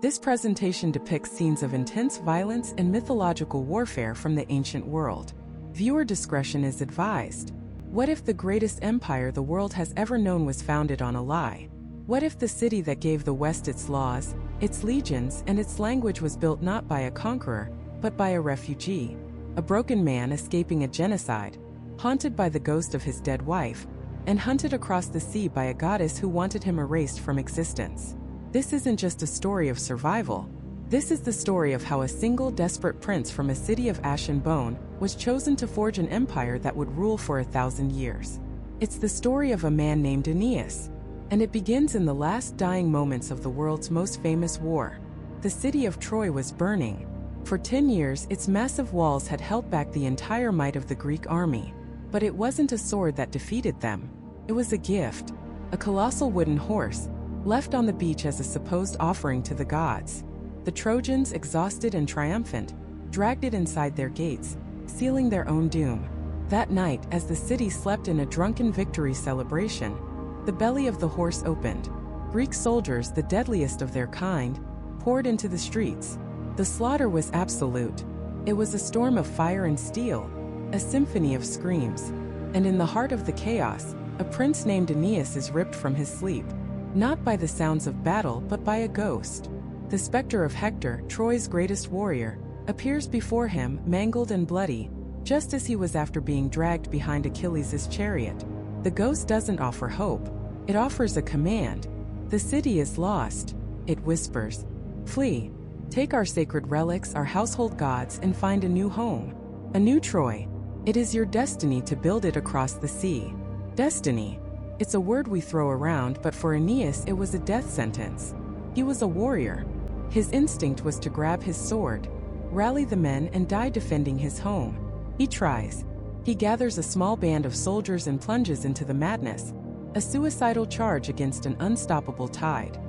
This presentation depicts scenes of intense violence and mythological warfare from the ancient world. Viewer discretion is advised. What if the greatest empire the world has ever known was founded on a lie? What if the city that gave the West its laws, its legions, and its language was built not by a conqueror, but by a refugee? A broken man escaping a genocide, haunted by the ghost of his dead wife, and hunted across the sea by a goddess who wanted him erased from existence. This isn't just a story of survival. This is the story of how a single desperate prince from a city of ash and bone was chosen to forge an empire that would rule for 1,000 years. It's the story of a man named Aeneas, and it begins in the last dying moments of the world's most famous war. The city of Troy was burning. For 10 years, its massive walls had held back the entire might of the Greek army. But it wasn't a sword that defeated them. It was a gift, a colossal wooden horse, left on the beach as a supposed offering to the gods. The Trojans, exhausted and triumphant, dragged it inside their gates, sealing their own doom. That night, as the city slept in a drunken victory celebration, the belly of the horse opened. Greek soldiers, the deadliest of their kind, poured into the streets. The slaughter was absolute. It was a storm of fire and steel, a symphony of screams. And in the heart of the chaos, a prince named Aeneas is ripped from his sleep. Not by the sounds of battle, but by a ghost. The specter of Hector, Troy's greatest warrior, appears before him, mangled and bloody, just as he was after being dragged behind Achilles' chariot. The ghost doesn't offer hope. It offers a command. The city is lost. It whispers, "Flee. Take our sacred relics, our household gods, and find a new home. A new Troy. It is your destiny to build it across the sea." Destiny. It's a word we throw around, but for Aeneas it was a death sentence. He was a warrior. His instinct was to grab his sword, rally the men, and die defending his home. He tries. He gathers a small band of soldiers and plunges into the madness, a suicidal charge against an unstoppable tide.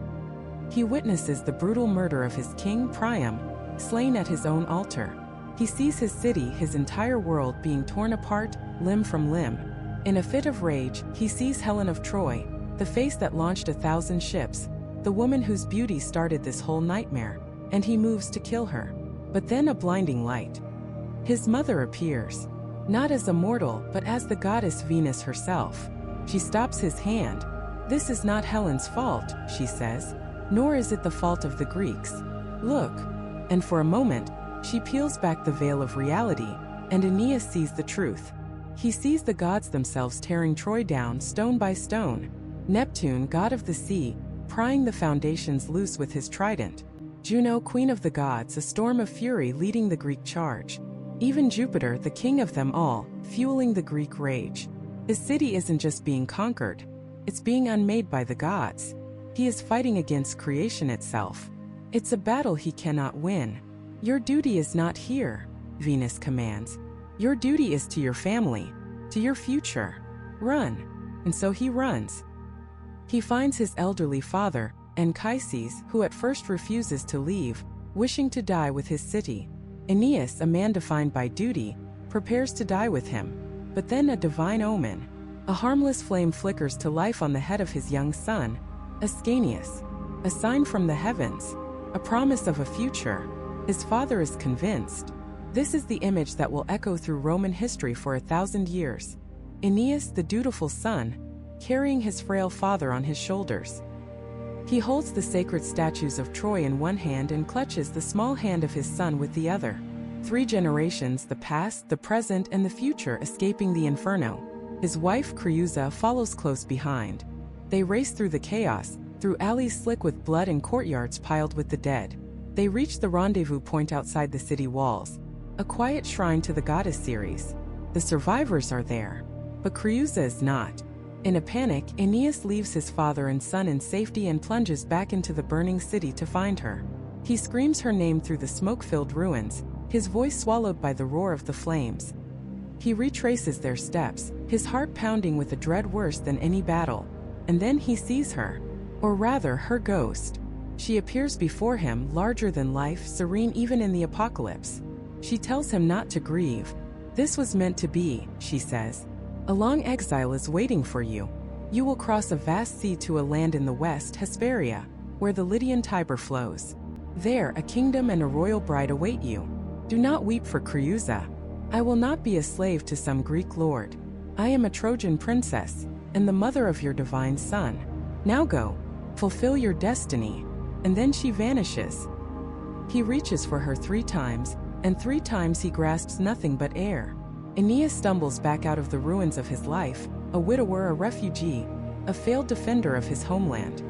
He witnesses the brutal murder of his king Priam, slain at his own altar. He sees his city, his entire world, being torn apart, limb from limb. In a fit of rage, he sees Helen of Troy, the face that launched 1,000 ships, the woman whose beauty started this whole nightmare, and he moves to kill her. But then a blinding light. His mother appears, not as a mortal, but as the goddess Venus herself. She stops his hand. "This is not Helen's fault," she says, "nor is it the fault of the Greeks. Look." And for a moment, she peels back the veil of reality, and Aeneas sees the truth. He sees the gods themselves tearing Troy down stone by stone. Neptune, god of the sea, prying the foundations loose with his trident. Juno, queen of the gods, a storm of fury leading the Greek charge. Even Jupiter, the king of them all, fueling the Greek rage. His city isn't just being conquered, it's being unmade by the gods. He is fighting against creation itself. It's a battle he cannot win. "Your duty is not here," Venus commands. "Your duty is to your family, to your future. Run." And so he runs. He finds his elderly father, Anchises, who at first refuses to leave, wishing to die with his city. Aeneas, a man defined by duty, prepares to die with him. But then a divine omen. A harmless flame flickers to life on the head of his young son, Ascanius. A sign from the heavens. A promise of a future. His father is convinced. This is the image that will echo through Roman history for 1,000 years. Aeneas, the dutiful son, carrying his frail father on his shoulders. He holds the sacred statues of Troy in one hand and clutches the small hand of his son with the other. 3 generations, the past, the present, and the future, escaping the inferno. His wife, Creusa, follows close behind. They race through the chaos, through alleys slick with blood and courtyards piled with the dead. They reach the rendezvous point outside the city walls, a quiet shrine to the goddess Ceres. The survivors are there, but Creusa is not. In a panic, Aeneas leaves his father and son in safety and plunges back into the burning city to find her. He screams her name through the smoke-filled ruins, his voice swallowed by the roar of the flames. He retraces their steps, his heart pounding with a dread worse than any battle. And then he sees her, or rather her ghost. She appears before him, larger than life, serene even in the apocalypse. She tells him not to grieve. "This was meant to be," she says. "A long exile is waiting for you. You will cross a vast sea to a land in the west, Hesperia, where the Lydian Tiber flows. There, a kingdom and a royal bride await you. Do not weep for Creusa. I will not be a slave to some Greek lord. I am a Trojan princess, and the mother of your divine son. Now go, fulfill your destiny." And then she vanishes. He reaches for her 3 times, and 3 times he grasps nothing but air. Aeneas stumbles back out of the ruins of his life, a widower, a refugee, a failed defender of his homeland.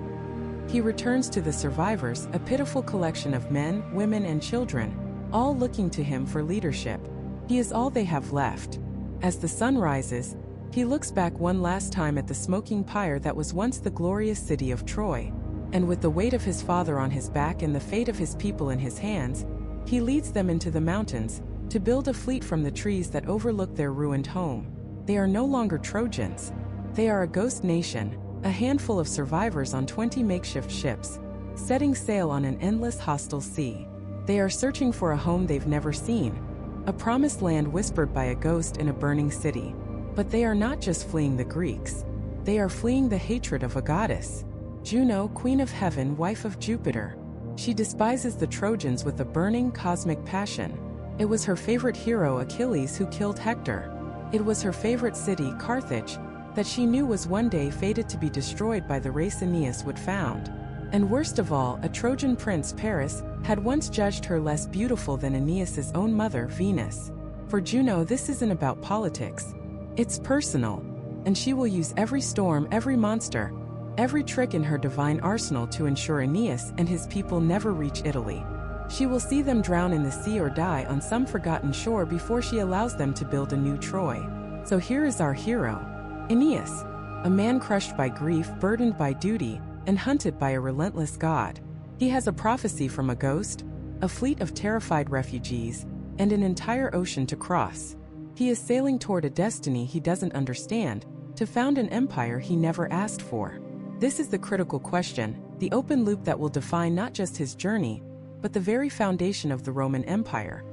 He returns to the survivors, a pitiful collection of men, women, and children, all looking to him for leadership. He is all they have left. As the sun rises, he looks back one last time at the smoking pyre that was once the glorious city of Troy. And with the weight of his father on his back and the fate of his people in his hands, he leads them into the mountains, to build a fleet from the trees that overlook their ruined home. They are no longer Trojans. They are a ghost nation, a handful of survivors on 20 makeshift ships, setting sail on an endless hostile sea. They are searching for a home they've never seen, a promised land whispered by a ghost in a burning city. But they are not just fleeing the Greeks. They are fleeing the hatred of a goddess. Juno, queen of heaven, wife of Jupiter. She despises the Trojans with a burning cosmic passion. It was her favorite hero, Achilles, who killed Hector. It was her favorite city, Carthage, that she knew was one day fated to be destroyed by the race Aeneas would found. And worst of all, a Trojan prince, Paris, had once judged her less beautiful than Aeneas's own mother, Venus. For Juno, this isn't about politics. It's personal, and she will use every storm, every monster, every trick in her divine arsenal to ensure Aeneas and his people never reach Italy. She will see them drown in the sea or die on some forgotten shore before she allows them to build a new Troy. So here is our hero, Aeneas, a man crushed by grief, burdened by duty, and hunted by a relentless god. He has a prophecy from a ghost, a fleet of terrified refugees, and an entire ocean to cross. He is sailing toward a destiny he doesn't understand, to found an empire he never asked for. This is the critical question, the open loop that will define not just his journey, but the very foundation of the Roman Empire.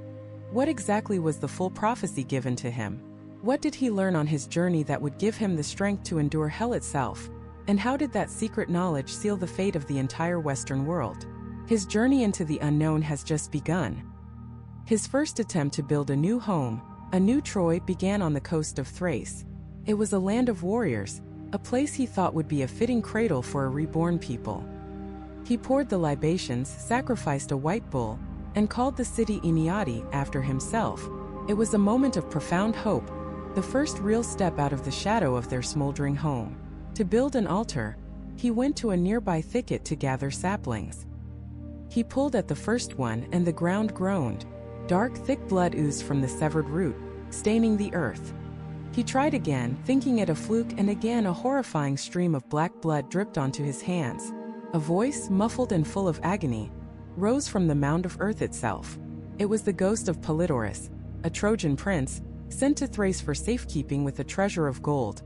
What exactly was the full prophecy given to him? What did he learn on his journey that would give him the strength to endure hell itself? And how did that secret knowledge seal the fate of the entire Western world? His journey into the unknown has just begun. His first attempt to build a new home, a new Troy, began on the coast of Thrace. It was a land of warriors, a place he thought would be a fitting cradle for a reborn people. He poured the libations, sacrificed a white bull, and called the city Aeneid after himself. It was a moment of profound hope, the first real step out of the shadow of their smoldering home. To build an altar, he went to a nearby thicket to gather saplings. He pulled at the first one, and the ground groaned. Dark, thick blood oozed from the severed root, staining the earth. He tried again, thinking it a fluke, and again a horrifying stream of black blood dripped onto his hands. A voice, muffled and full of agony, rose from the mound of earth itself. It was the ghost of Polydorus, a Trojan prince, sent to Thrace for safekeeping with a treasure of gold,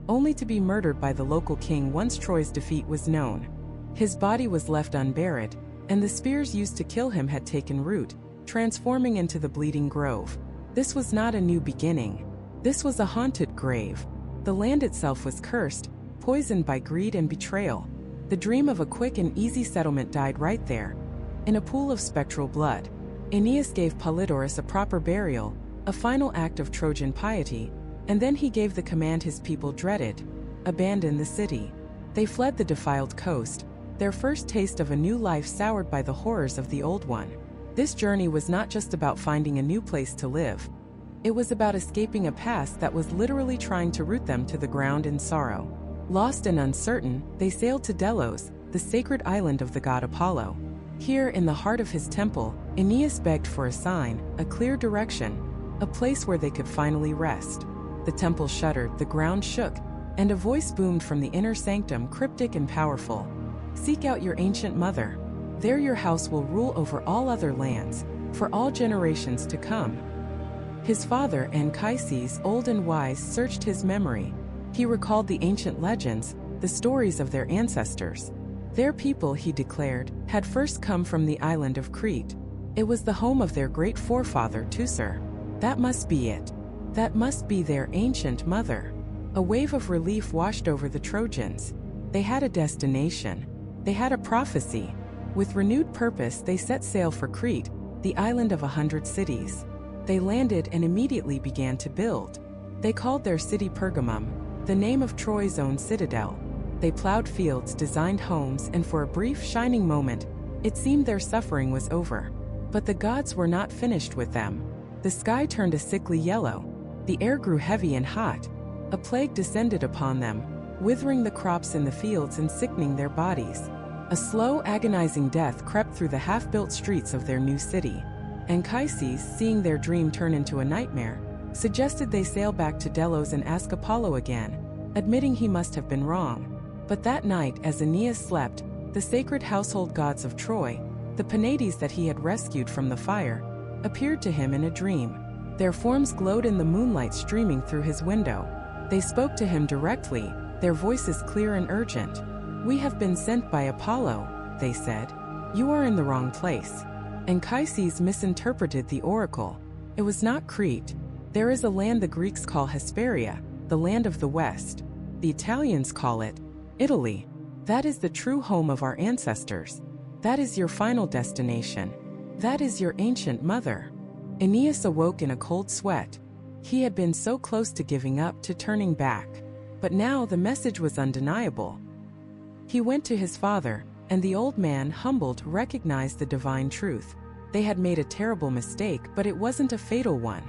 only to be murdered by the local king once Troy's defeat was known. His body was left unburied, and the spears used to kill him had taken root, transforming into the bleeding grove. This was not a new beginning. This was a haunted grave. The land itself was cursed, poisoned by greed and betrayal. The dream of a quick and easy settlement died right there, in a pool of spectral blood. Aeneas gave Polydorus a proper burial, a final act of Trojan piety, and then he gave the command his people dreaded: abandon the city. They fled the defiled coast, their first taste of a new life soured by the horrors of the old one. This journey was not just about finding a new place to live. It was about escaping a past that was literally trying to root them to the ground in sorrow. Lost and uncertain, they sailed to Delos, the sacred island of the god Apollo. Here, in the heart of his temple, Aeneas begged for a sign, a clear direction, a place where they could finally rest. The temple shuddered, the ground shook, and a voice boomed from the inner sanctum, cryptic and powerful. Seek out your ancient mother. There your house will rule over all other lands, for all generations to come. His father, Anchises, old and wise, searched his memory. He recalled the ancient legends, the stories of their ancestors. Their people, he declared, had first come from the island of Crete. It was the home of their great forefather, Teucer. That must be it. That must be their ancient mother. A wave of relief washed over the Trojans. They had a destination. They had a prophecy. With renewed purpose, they set sail for Crete, the island of 100 cities. They landed and immediately began to build. They called their city Pergamum, the name of Troy's own citadel. They plowed fields, designed homes, and for a brief, shining moment, it seemed their suffering was over. But the gods were not finished with them. The sky turned a sickly yellow. The air grew heavy and hot. A plague descended upon them, withering the crops in the fields and sickening their bodies. A slow, agonizing death crept through the half-built streets of their new city. Anchises, seeing their dream turn into a nightmare, suggested they sail back to Delos and ask Apollo again, admitting he must have been wrong. But that night, as Aeneas slept, the sacred household gods of Troy, the Penates that he had rescued from the fire, appeared to him in a dream. Their forms glowed in the moonlight streaming through his window. They spoke to him directly, their voices clear and urgent. "We have been sent by Apollo," they said. "You are in the wrong place." Anchises misinterpreted the oracle. It was not Crete. There is a land the Greeks call Hesperia, the land of the West. The Italians call it Italy. That is the true home of our ancestors. That is your final destination. That is your ancient mother. Aeneas awoke in a cold sweat. He had been so close to giving up, to turning back. But now the message was undeniable. He went to his father, and the old man, humbled, recognized the divine truth. They had made a terrible mistake, but it wasn't a fatal one.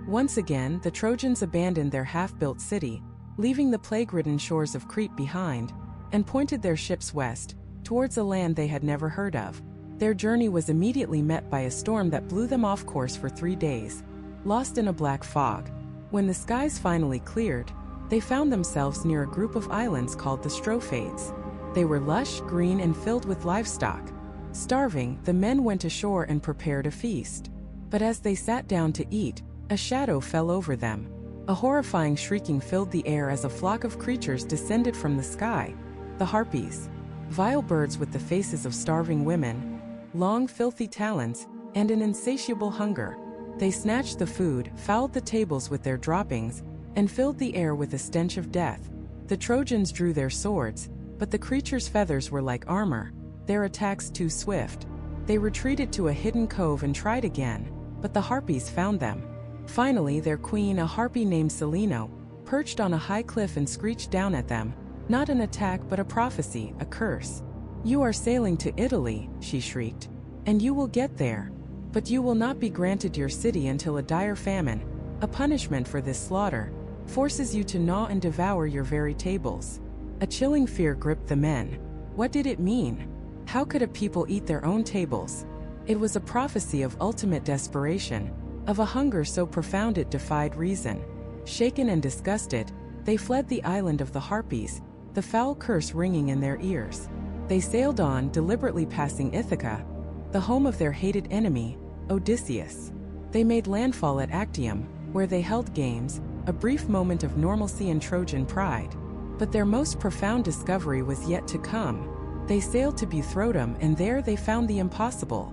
Once again, the Trojans abandoned their half-built city, leaving the plague-ridden shores of Crete behind, and pointed their ships west, towards a land they had never heard of. Their journey was immediately met by a storm that blew them off course for 3 days, lost in a black fog. When the skies finally cleared, they found themselves near a group of islands called the Strophades. They were lush, green, and filled with livestock. Starving, the men went ashore and prepared a feast. But as they sat down to eat, a shadow fell over them. A horrifying shrieking filled the air as a flock of creatures descended from the sky. The Harpies, vile birds with the faces of starving women, long, filthy talons, and an insatiable hunger. They snatched the food, fouled the tables with their droppings, and filled the air with a stench of death. The Trojans drew their swords, but the creatures' feathers were like armor, their attacks too swift. They retreated to a hidden cove and tried again, but the Harpies found them. Finally, their queen, a harpy named Seleno, perched on a high cliff and screeched down at them, not an attack but a prophecy, a curse. "You are sailing to Italy," she shrieked, "and you will get there. But you will not be granted your city until a dire famine, a punishment for this slaughter, forces you to gnaw and devour your very tables." A chilling fear gripped the men. What did it mean? How could a people eat their own tables? It was a prophecy of ultimate desperation, of a hunger so profound it defied reason. Shaken and disgusted, they fled the island of the Harpies, the foul curse ringing in their ears. They sailed on, deliberately passing Ithaca, the home of their hated enemy, Odysseus. They made landfall at Actium, where they held games, a brief moment of normalcy and Trojan pride. But their most profound discovery was yet to come. They sailed to Buthrotum, and there they found the impossible,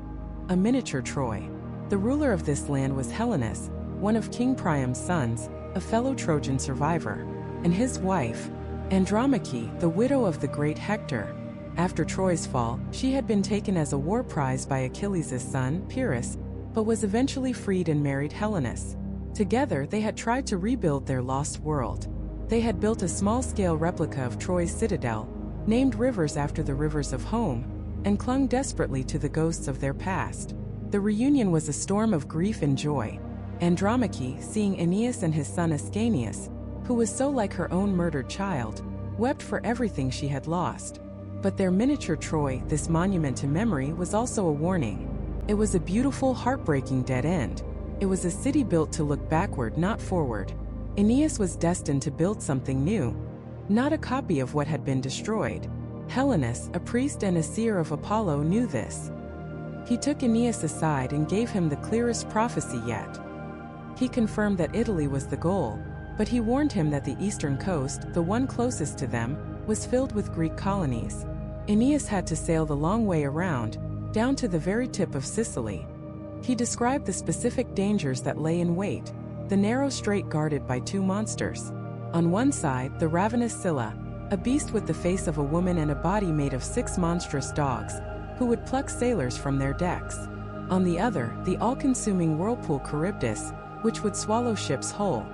a miniature Troy. The ruler of this land was Helenus, one of King Priam's sons, a fellow Trojan survivor, and his wife, Andromache, the widow of the great Hector. After Troy's fall, she had been taken as a war prize by Achilles' son, Pyrrhus, but was eventually freed and married Helenus. Together, they had tried to rebuild their lost world. They had built a small-scale replica of Troy's citadel, named Rivers after the rivers of home, and clung desperately to the ghosts of their past. The reunion was a storm of grief and joy. Andromache, seeing Aeneas and his son Ascanius, who was so like her own murdered child, wept for everything she had lost. But their miniature Troy, this monument to memory, was also a warning. It was a beautiful, heartbreaking dead end. It was a city built to look backward, not forward. Aeneas was destined to build something new, not a copy of what had been destroyed. Helenus, a priest and a seer of Apollo, knew this. He took Aeneas aside and gave him the clearest prophecy yet. He confirmed that Italy was the goal, but he warned him that the eastern coast, the one closest to them, was filled with Greek colonies. Aeneas had to sail the long way around, down to the very tip of Sicily. He described the specific dangers that lay in wait, the narrow strait guarded by 2 monsters. On one side, the ravenous Scylla, a beast with the face of a woman and a body made of 6 monstrous dogs, who would pluck sailors from their decks. On the other, the all-consuming whirlpool Charybdis, which would swallow ships whole.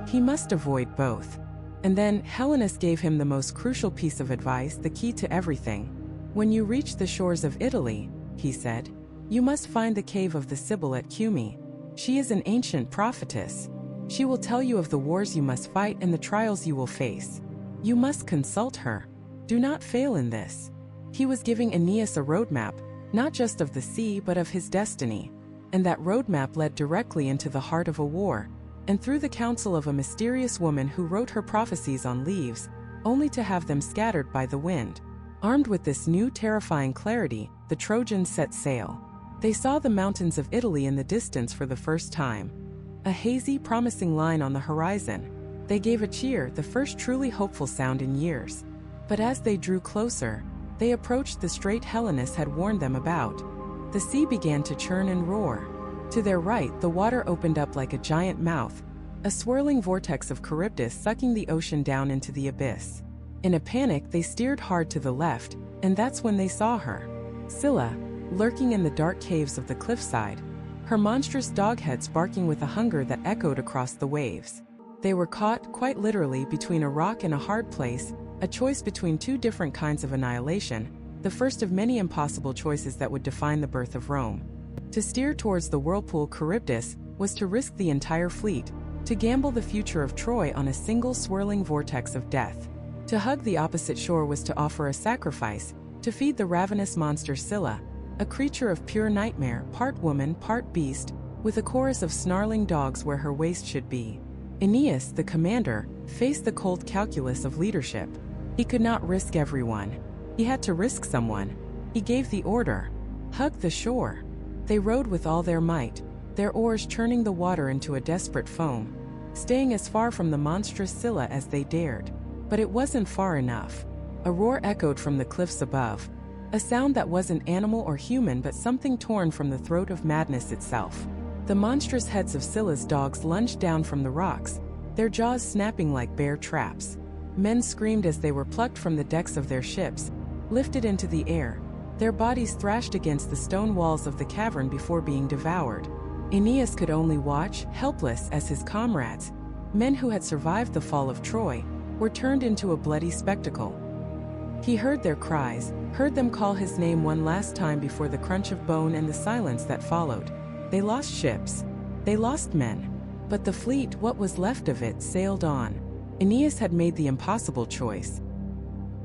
He must avoid both. And then, Helenus gave him the most crucial piece of advice, the key to everything. When you reach the shores of Italy, he said, you must find the cave of the Sibyl at Cumae. She is an ancient prophetess. She will tell you of the wars you must fight and the trials you will face. You must consult her. Do not fail in this. He was giving Aeneas a roadmap, not just of the sea but of his destiny. And that roadmap led directly into the heart of a war, and through the counsel of a mysterious woman who wrote her prophecies on leaves, only to have them scattered by the wind. Armed with this new terrifying clarity, the Trojans set sail. They saw the mountains of Italy in the distance for the first time. A hazy, promising line on the horizon. They gave a cheer, the first truly hopeful sound in years. But as they drew closer, they approached the strait Helenus had warned them about. The sea began to churn and roar. To their right, the water opened up like a giant mouth, a swirling vortex of Charybdis sucking the ocean down into the abyss. In a panic, they steered hard to the left, and that's when they saw her. Scylla, lurking in the dark caves of the cliffside, her monstrous dogheads barking with a hunger that echoed across the waves. They were caught, quite literally, between a rock and a hard place, a choice between two different kinds of annihilation, the first of many impossible choices that would define the birth of Rome. To steer towards the whirlpool Charybdis was to risk the entire fleet, to gamble the future of Troy on a single swirling vortex of death. To hug the opposite shore was to offer a sacrifice, to feed the ravenous monster Scylla, a creature of pure nightmare, part woman, part beast, with a chorus of snarling dogs where her waist should be. Aeneas, the commander, faced the cold calculus of leadership. He could not risk everyone. He had to risk someone. He gave the order. Hug the shore. They rowed with all their might, their oars churning the water into a desperate foam, staying as far from the monstrous Scylla as they dared. But it wasn't far enough. A roar echoed from the cliffs above, a sound that wasn't animal or human but something torn from the throat of madness itself. The monstrous heads of Scylla's dogs lunged down from the rocks, their jaws snapping like bear traps. Men screamed as they were plucked from the decks of their ships, lifted into the air, their bodies thrashed against the stone walls of the cavern before being devoured. Aeneas could only watch, helpless, as his comrades, men who had survived the fall of Troy, were turned into a bloody spectacle. He heard their cries, heard them call his name one last time before the crunch of bone and the silence that followed. They lost ships. They lost men. But the fleet, what was left of it, sailed on. Aeneas had made the impossible choice.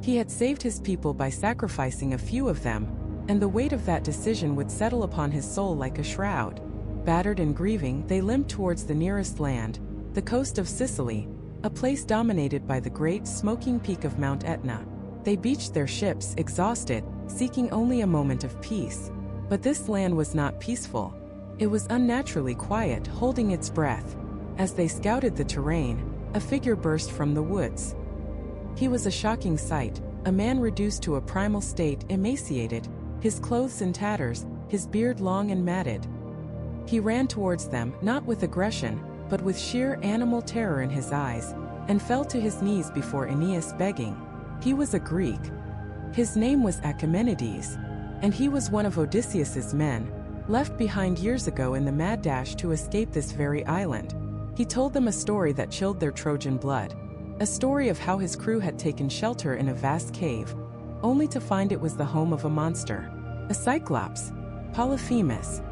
He had saved his people by sacrificing a few of them, and the weight of that decision would settle upon his soul like a shroud. Battered and grieving, they limped towards the nearest land, the coast of Sicily, a place dominated by the great, smoking peak of Mount Etna. They beached their ships, exhausted, seeking only a moment of peace. But this land was not peaceful. It was unnaturally quiet, holding its breath. As they scouted the terrain, a figure burst from the woods. He was a shocking sight, a man reduced to a primal state, emaciated, his clothes in tatters, his beard long and matted. He ran towards them, not with aggression, but with sheer animal terror in his eyes, and fell to his knees before Aeneas, begging. He was a Greek. His name was Aeneid, and he was one of Odysseus's men, left behind years ago in the mad dash to escape this very island. He told them a story that chilled their Trojan blood, a story of how his crew had taken shelter in a vast cave, only to find it was the home of a monster, a Cyclops, Polyphemus.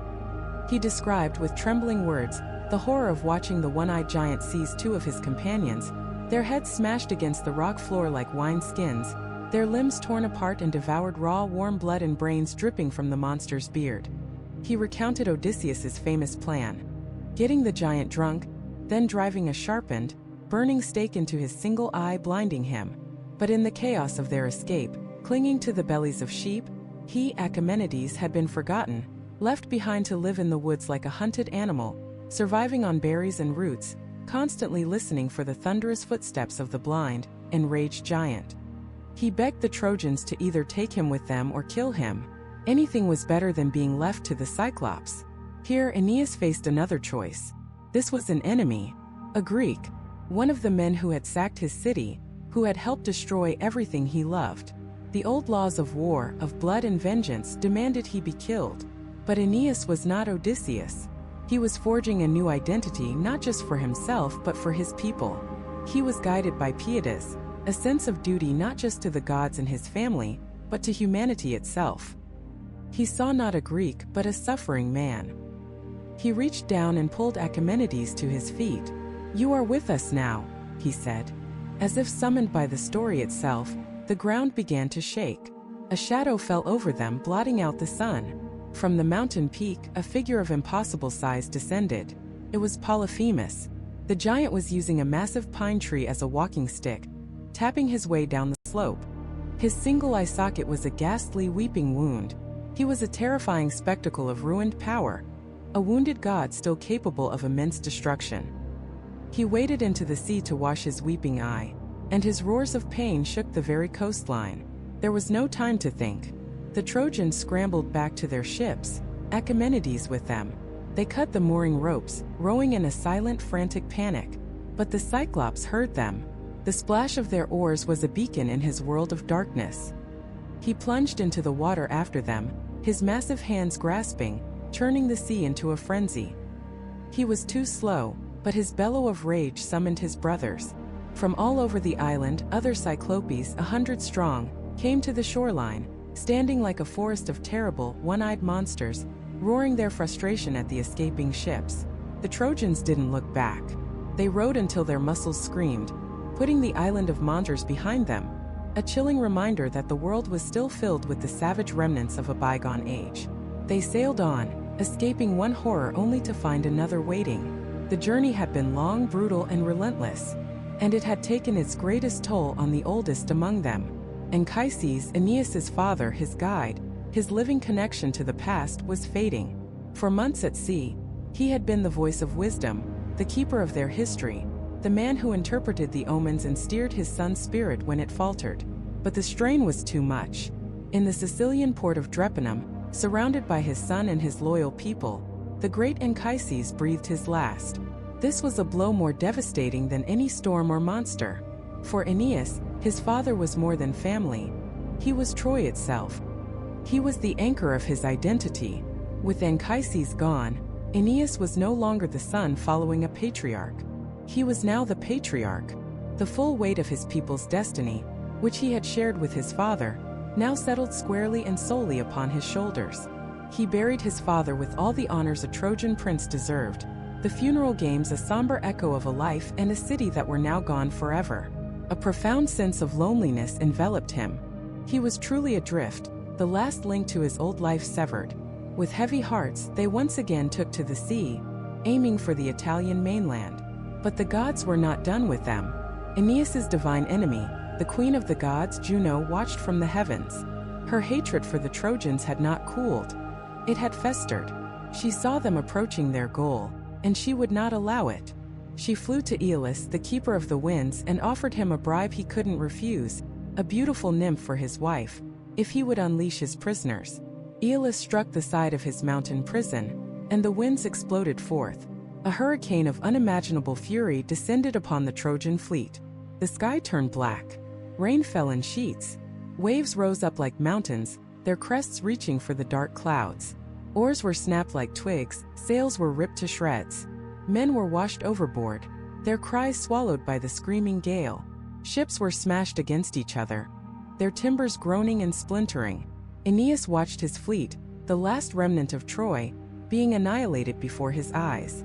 He described with trembling words the horror of watching the one-eyed giant seize two of his companions, their heads smashed against the rock floor like wine skins, their limbs torn apart and devoured, raw, warm blood and brains dripping from the monster's beard. He recounted Odysseus's famous plan: getting the giant drunk, then driving a sharpened, burning stake into his single eye, blinding him. But in the chaos of their escape, clinging to the bellies of sheep, he, Achaemenides, had been forgotten, left behind to live in the woods like a hunted animal, surviving on berries and roots, constantly listening for the thunderous footsteps of the blind, enraged giant. He begged the Trojans to either take him with them or kill him. Anything was better than being left to the Cyclops. Here Aeneas faced another choice. This was an enemy, a Greek, one of the men who had sacked his city, who had helped destroy everything he loved. The old laws of war, of blood and vengeance, demanded he be killed. But Aeneas was not Odysseus. He was forging a new identity not just for himself but for his people. He was guided by pietas, a sense of duty not just to the gods and his family, but to humanity itself. He saw not a Greek but a suffering man. He reached down and pulled Achaemenides to his feet. "You are with us now," he said. As if summoned by the story itself, the ground began to shake. A shadow fell over them, blotting out the sun. From the mountain peak, a figure of impossible size descended. It was Polyphemus. The giant was using a massive pine tree as a walking stick, tapping his way down the slope. His single eye socket was a ghastly weeping wound. He was a terrifying spectacle of ruined power, a wounded god still capable of immense destruction. He waded into the sea to wash his weeping eye, and his roars of pain shook the very coastline. There was no time to think. The Trojans scrambled back to their ships, Achaemenides with them. They cut the mooring ropes, rowing in a silent, frantic panic. But the Cyclops heard them. The splash of their oars was a beacon in his world of darkness. He plunged into the water after them, his massive hands grasping, churning the sea into a frenzy. He was too slow, but his bellow of rage summoned his brothers. From all over the island, other Cyclopes, 100 strong, came to the shoreline, standing like a forest of terrible, one-eyed monsters, roaring their frustration at the escaping ships. The Trojans didn't look back. They rowed until their muscles screamed, putting the island of monsters behind them, a chilling reminder that the world was still filled with the savage remnants of a bygone age. They sailed on, escaping one horror only to find another waiting. The journey had been long, brutal, and relentless, and it had taken its greatest toll on the oldest among them. Anchises, Aeneas's father, his guide, his living connection to the past, was fading. For months at sea, he had been the voice of wisdom, the keeper of their history, the man who interpreted the omens and steered his son's spirit when it faltered. But the strain was too much. In the Sicilian port of Drepanum, surrounded by his son and his loyal people, the great Anchises breathed his last. This was a blow more devastating than any storm or monster. For Aeneas, his father was more than family. He was Troy itself. He was the anchor of his identity. With Anchises gone, Aeneas was no longer the son following a patriarch. He was now the patriarch. The full weight of his people's destiny, which he had shared with his father, now settled squarely and solely upon his shoulders. He buried his father with all the honors a Trojan prince deserved, the funeral games a somber echo of a life and a city that were now gone forever. A profound sense of loneliness enveloped him. He was truly adrift, the last link to his old life severed. With heavy hearts, they once again took to the sea, aiming for the Italian mainland. But the gods were not done with them. Aeneas's divine enemy, the queen of the gods, Juno, watched from the heavens. Her hatred for the Trojans had not cooled. It had festered. She saw them approaching their goal, and she would not allow it. She flew to Aeolus, the keeper of the winds, and offered him a bribe he couldn't refuse, a beautiful nymph for his wife, if he would unleash his prisoners. Aeolus struck the side of his mountain prison, and the winds exploded forth. A hurricane of unimaginable fury descended upon the Trojan fleet. The sky turned black. Rain fell in sheets. Waves rose up like mountains, their crests reaching for the dark clouds. Oars were snapped like twigs, sails were ripped to shreds. Men were washed overboard, their cries swallowed by the screaming gale. Ships were smashed against each other, their timbers groaning and splintering. Aeneas watched his fleet, the last remnant of Troy, being annihilated before his eyes.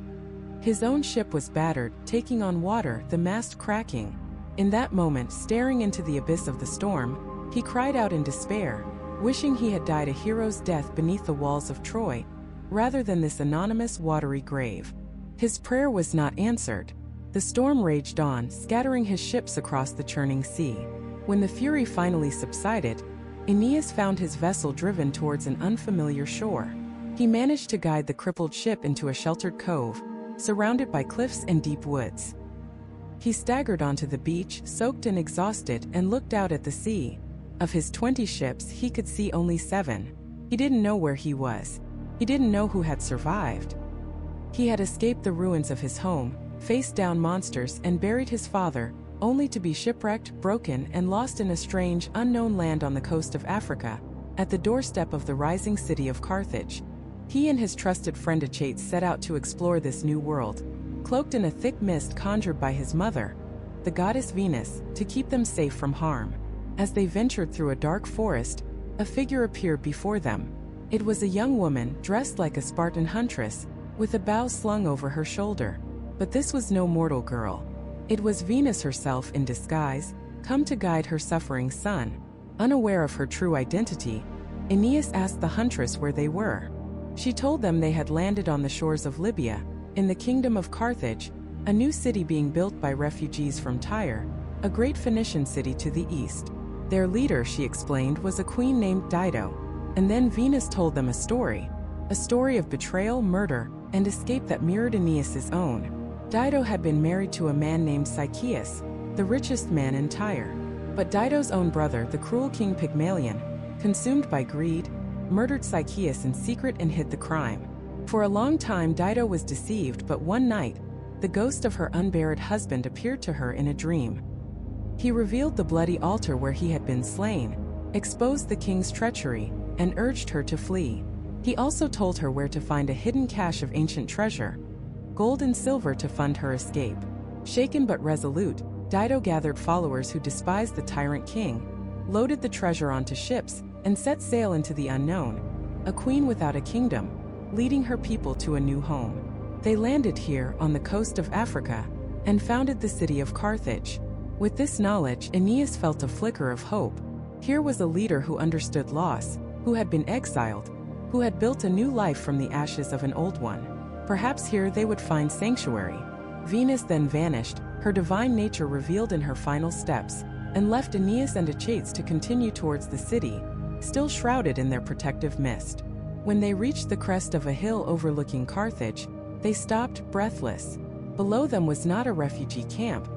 His own ship was battered, taking on water, the mast cracking. In that moment, staring into the abyss of the storm, he cried out in despair, wishing he had died a hero's death beneath the walls of Troy, rather than this anonymous watery grave. His prayer was not answered. The storm raged on, scattering his ships across the churning sea. When the fury finally subsided, Aeneas found his vessel driven towards an unfamiliar shore. He managed to guide the crippled ship into a sheltered cove, surrounded by cliffs and deep woods. He staggered onto the beach, soaked and exhausted, and looked out at the sea. Of his 20 ships, he could see only 7. He didn't know where he was. He didn't know who had survived. He had escaped the ruins of his home, faced down monsters, and buried his father, only to be shipwrecked, broken, and lost in a strange, unknown land on the coast of Africa, at the doorstep of the rising city of Carthage. He and his trusted friend Aeneas set out to explore this new world, cloaked in a thick mist conjured by his mother, the goddess Venus, to keep them safe from harm. As they ventured through a dark forest, a figure appeared before them. It was a young woman, dressed like a Spartan huntress, with a bow slung over her shoulder. But this was no mortal girl. It was Venus herself in disguise, come to guide her suffering son. Unaware of her true identity, Aeneas asked the huntress where they were. She told them they had landed on the shores of Libya, in the kingdom of Carthage, a new city being built by refugees from Tyre, a great Phoenician city to the east. Their leader, she explained, was a queen named Dido. And then Venus told them a story of betrayal, murder, and escape that mirrored Aeneas's own. Dido had been married to a man named Sychaeus, the richest man in Tyre. But Dido's own brother, the cruel king Pygmalion, consumed by greed, murdered Sychaeus in secret and hid the crime. For a long time Dido was deceived, but one night, the ghost of her unburied husband appeared to her in a dream. He revealed the bloody altar where he had been slain, exposed the king's treachery, and urged her to flee. He also told her where to find a hidden cache of ancient treasure, gold and silver, to fund her escape. Shaken but resolute, Dido gathered followers who despised the tyrant king, loaded the treasure onto ships, and set sail into the unknown, a queen without a kingdom, leading her people to a new home. They landed here, on the coast of Africa, and founded the city of Carthage. With this knowledge, Aeneas felt a flicker of hope. Here was a leader who understood loss, who had been exiled, who had built a new life from the ashes of an old one. Perhaps here they would find sanctuary. Venus then vanished, her divine nature revealed in her final steps, and left Aeneas and Aeneas to continue towards the city, still shrouded in their protective mist. When they reached the crest of a hill overlooking Carthage, they stopped, breathless. Below them was not a refugee camp,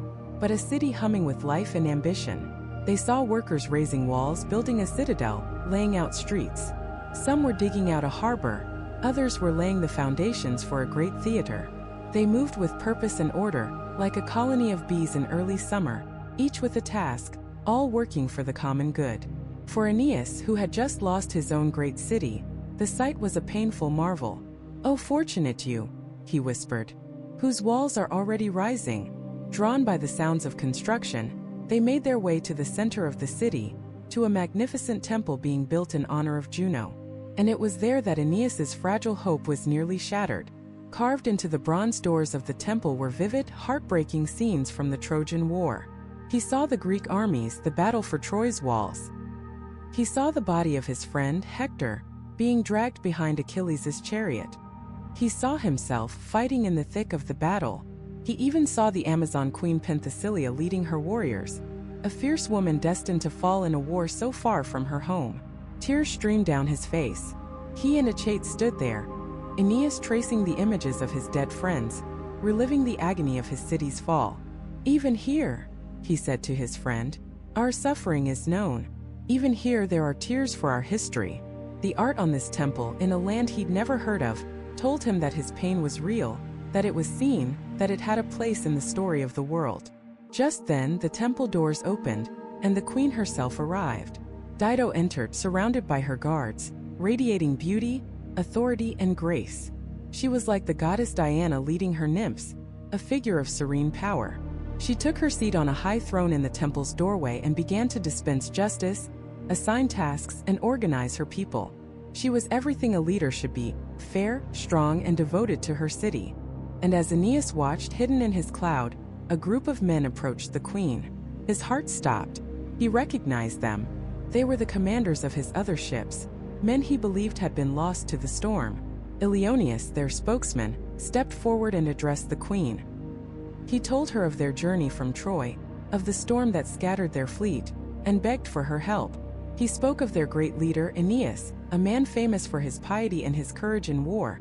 but a city humming with life and ambition. They saw workers raising walls, building a citadel, laying out streets. Some were digging out a harbor, others were laying the foundations for a great theater. They moved with purpose and order, like a colony of bees in early summer, each with a task, all working for the common good. For Aeneas, who had just lost his own great city, the sight was a painful marvel. "Oh, fortunate you," he whispered, "whose walls are already rising." Drawn by the sounds of construction, they made their way to the center of the city, to a magnificent temple being built in honor of Juno. And it was there that Aeneas's fragile hope was nearly shattered. Carved into the bronze doors of the temple were vivid, heartbreaking scenes from the Trojan War. He saw the Greek armies, the battle for Troy's walls. He saw the body of his friend, Hector, being dragged behind Achilles' chariot. He saw himself fighting in the thick of the battle. He even saw the Amazon queen Penthesilea leading her warriors, a fierce woman destined to fall in a war so far from her home. Tears streamed down his face. He and Aeneas stood there, Aeneas tracing the images of his dead friends, reliving the agony of his city's fall. "Even here," he said to his friend, "our suffering is known. Even here there are tears for our history." The art on this temple, in a land he'd never heard of, told him that his pain was real, that it was seen, that it had a place in the story of the world. Just then, the temple doors opened, and the queen herself arrived. Dido entered, surrounded by her guards, radiating beauty, authority, and grace. She was like the goddess Diana leading her nymphs, a figure of serene power. She took her seat on a high throne in the temple's doorway and began to dispense justice, assign tasks, and organize her people. She was everything a leader should be, fair, strong, and devoted to her city. And as Aeneas watched, hidden in his cloud, a group of men approached the queen. His heart stopped. He recognized them. They were the commanders of his other ships, men he believed had been lost to the storm. Ilioneus, their spokesman, stepped forward and addressed the queen. He told her of their journey from Troy, of the storm that scattered their fleet, and begged for her help. He spoke of their great leader, Aeneas, a man famous for his piety and his courage in war.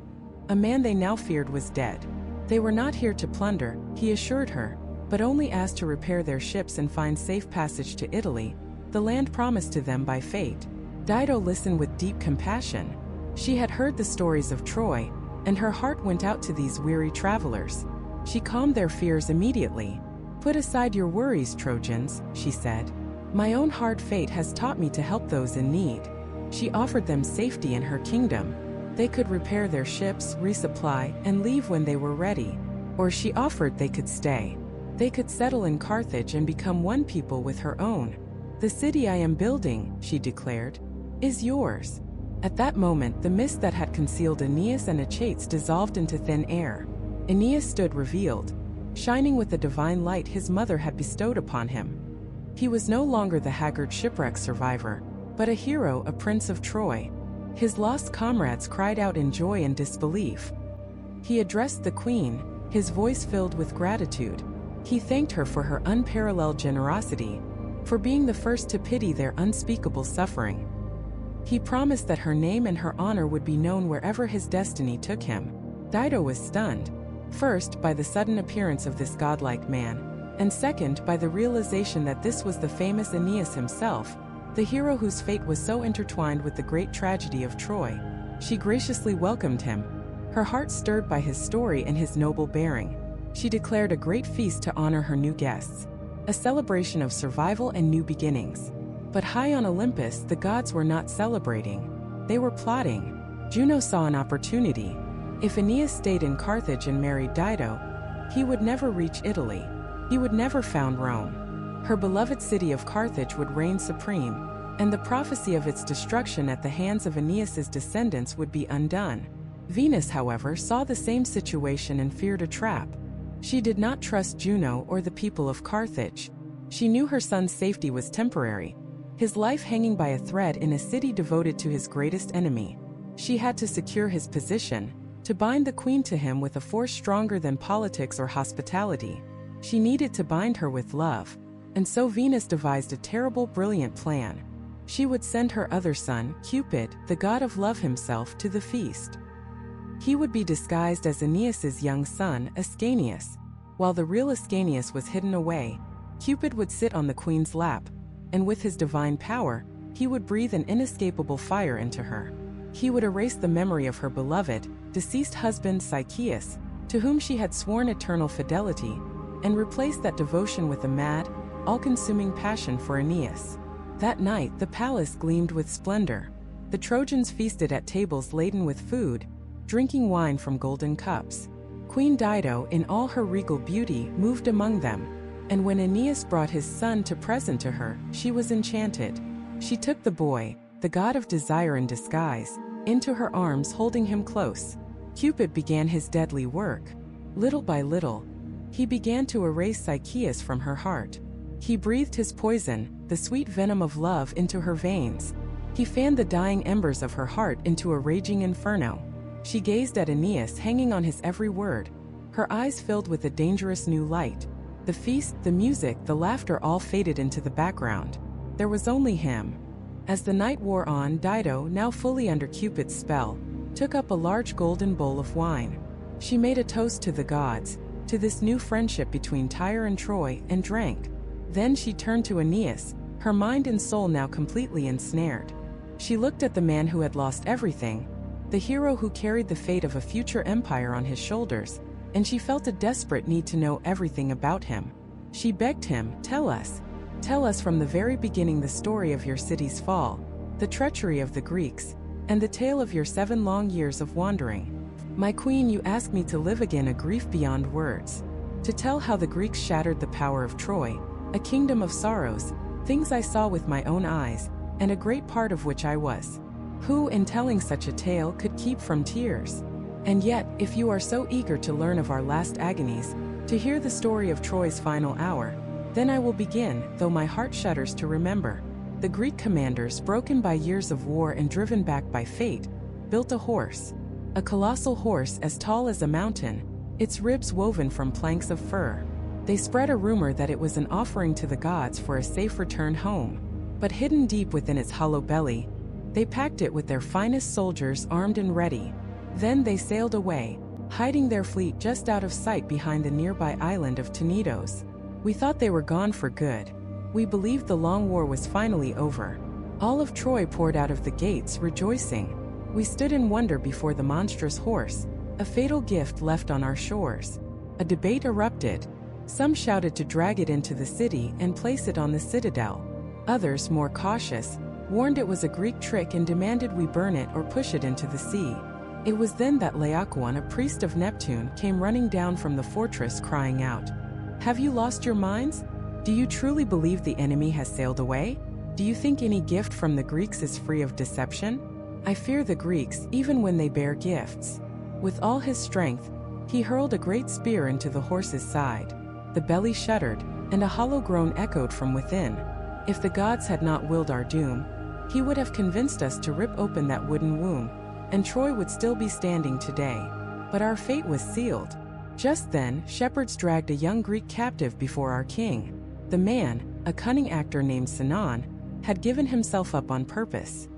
A man they now feared was dead. They were not here to plunder, he assured her, but only asked to repair their ships and find safe passage to Italy, the land promised to them by fate. Dido listened with deep compassion. She had heard the stories of Troy, and her heart went out to these weary travelers. She calmed their fears immediately. "Put aside your worries, Trojans," she said. "My own hard fate has taught me to help those in need." She offered them safety in her kingdom. They could repair their ships, resupply, and leave when they were ready. Or she offered they could stay. They could settle in Carthage and become one people with her own. "The city I am building," she declared, "is yours." At that moment, the mist that had concealed Aeneas and Achates dissolved into thin air. Aeneas stood revealed, shining with the divine light his mother had bestowed upon him. He was no longer the haggard shipwreck survivor, but a hero, a prince of Troy. His lost comrades cried out in joy and disbelief. He addressed the queen, his voice filled with gratitude. He thanked her for her unparalleled generosity, for being the first to pity their unspeakable suffering. He promised that her name and her honor would be known wherever his destiny took him. Dido was stunned, first by the sudden appearance of this godlike man, and second by the realization that this was the famous Aeneas himself, the hero whose fate was so intertwined with the great tragedy of Troy. She graciously welcomed him, her heart stirred by his story and his noble bearing. She declared a great feast to honor her new guests, a celebration of survival and new beginnings. But high on Olympus, the gods were not celebrating. They were plotting. Juno saw an opportunity. If Aeneas stayed in Carthage and married Dido, he would never reach Italy. He would never found Rome. Her beloved city of Carthage would reign supreme, and the prophecy of its destruction at the hands of Aeneas's descendants would be undone. Venus, however, saw the same situation and feared a trap. She did not trust Juno or the people of Carthage. She knew her son's safety was temporary, his life hanging by a thread in a city devoted to his greatest enemy. She had to secure his position, to bind the queen to him with a force stronger than politics or hospitality. She needed to bind her with love, and so Venus devised a terrible, brilliant plan. She would send her other son, Cupid, the god of love himself, to the feast. He would be disguised as Aeneas's young son, Ascanius. While the real Ascanius was hidden away, Cupid would sit on the queen's lap, and with his divine power, he would breathe an inescapable fire into her. He would erase the memory of her beloved, deceased husband Sychaeus, to whom she had sworn eternal fidelity, and replace that devotion with a mad, all-consuming passion for Aeneas. That night, the palace gleamed with splendor. The Trojans feasted at tables laden with food, drinking wine from golden cups. Queen Dido, in all her regal beauty, moved among them, and when Aeneas brought his son to present to her, she was enchanted. She took the boy, the god of desire in disguise, into her arms, holding him close. Cupid began his deadly work. Little by little, he began to erase Sychaeus from her heart. He breathed his poison, the sweet venom of love, into her veins. He fanned the dying embers of her heart into a raging inferno. She gazed at Aeneas, hanging on his every word, her eyes filled with a dangerous new light. The feast, the music, the laughter all faded into the background. There was only him. As the night wore on, Dido, now fully under Cupid's spell, took up a large golden bowl of wine. She made a toast to the gods, to this new friendship between Tyre and Troy, and drank. Then she turned to Aeneas, her mind and soul now completely ensnared. She looked at the man who had lost everything, the hero who carried the fate of a future empire on his shoulders, and she felt a desperate need to know everything about him. She begged him, Tell us from the very beginning the story of your city's fall, the treachery of the Greeks, and the tale of your 7 long years of wandering. My queen, you ask me to live again a grief beyond words, to tell how the Greeks shattered the power of Troy, a kingdom of sorrows, things I saw with my own eyes, and a great part of which I was. Who, in telling such a tale, could keep from tears? And yet, if you are so eager to learn of our last agonies, to hear the story of Troy's final hour, then I will begin, though my heart shudders to remember. The Greek commanders, broken by years of war and driven back by fate, built a horse. A colossal horse as tall as a mountain, its ribs woven from planks of fir. They spread a rumor that it was an offering to the gods for a safe return home. But hidden deep within its hollow belly, they packed it with their finest soldiers armed and ready. Then they sailed away, hiding their fleet just out of sight behind the nearby island of Tenedos. We thought they were gone for good. We believed the long war was finally over. All of Troy poured out of the gates, rejoicing. We stood in wonder before the monstrous horse, a fatal gift left on our shores. A debate erupted. Some shouted to drag it into the city and place it on the citadel. Others, more cautious, warned it was a Greek trick and demanded we burn it or push it into the sea. It was then that Laocoon, a priest of Neptune, came running down from the fortress crying out, "Have you lost your minds? Do you truly believe the enemy has sailed away? Do you think any gift from the Greeks is free of deception? I fear the Greeks, even when they bear gifts." With all his strength, he hurled a great spear into the horse's side. The belly shuddered, and a hollow groan echoed from within. If the gods had not willed our doom, he would have convinced us to rip open that wooden womb, and Troy would still be standing today. But our fate was sealed. Just then, shepherds dragged a young Greek captive before our king. The man, a cunning actor named Sinon, had given himself up on purpose.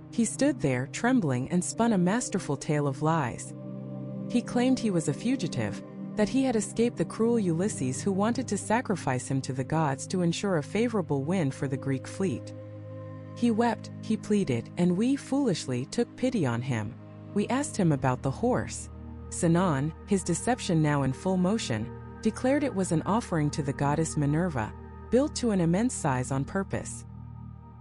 He stood there, trembling, and spun a masterful tale of lies. He claimed he was a fugitive, that he had escaped the cruel Ulysses who wanted to sacrifice him to the gods to ensure a favorable wind for the Greek fleet. He wept, he pleaded, and we, foolishly, took pity on him. We asked him about the horse. Sinon, his deception now in full motion, declared it was an offering to the goddess Minerva, built to an immense size on purpose.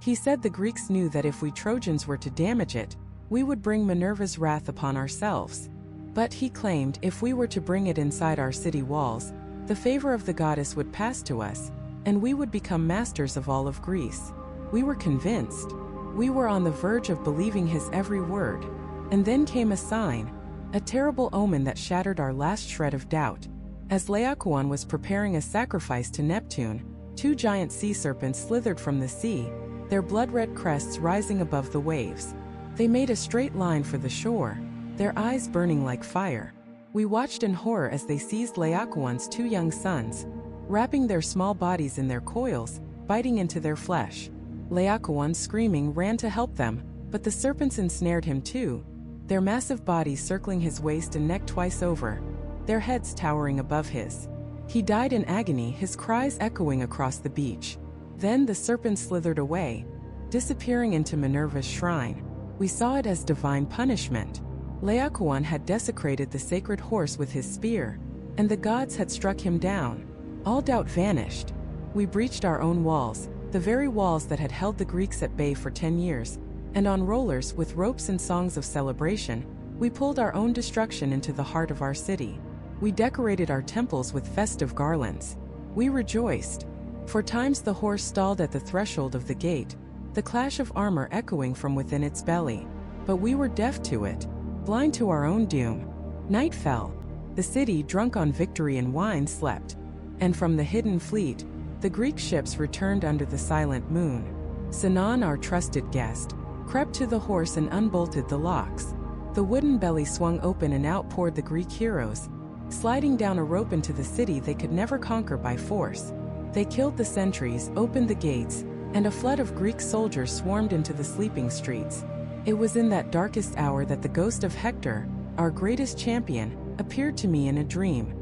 He said the Greeks knew that if we Trojans were to damage it, we would bring Minerva's wrath upon ourselves. But he claimed if we were to bring it inside our city walls, the favor of the goddess would pass to us, and we would become masters of all of Greece. We were convinced. We were on the verge of believing his every word. And then came a sign, a terrible omen that shattered our last shred of doubt. As Laocoon was preparing a sacrifice to Neptune, two giant sea serpents slithered from the sea, their blood-red crests rising above the waves. They made a straight line for the shore, their eyes burning like fire. We watched in horror as they seized Laocoon's two young sons, wrapping their small bodies in their coils, biting into their flesh. Laocoon, screaming, ran to help them, but the serpents ensnared him too, their massive bodies circling his waist and neck twice over, their heads towering above his. He died in agony, his cries echoing across the beach. Then the serpent slithered away, disappearing into Minerva's shrine. We saw it as divine punishment. Laocoon had desecrated the sacred horse with his spear, and the gods had struck him down. All doubt vanished. We breached our own walls, the very walls that had held the Greeks at bay for 10 years, and on rollers with ropes and songs of celebration, we pulled our own destruction into the heart of our city. We decorated our temples with festive garlands. We rejoiced. For times the horse stalled at the threshold of the gate, the clash of armor echoing from within its belly. But we were deaf to it, blind to our own doom. Night fell. The city, drunk on victory and wine, slept. And from the hidden fleet, the Greek ships returned under the silent moon. Sinon, our trusted guest, crept to the horse and unbolted the locks. The wooden belly swung open and out poured the Greek heroes, sliding down a rope into the city they could never conquer by force. They killed the sentries, opened the gates, and a flood of Greek soldiers swarmed into the sleeping streets. It was in that darkest hour that the ghost of Hector, our greatest champion, appeared to me in a dream.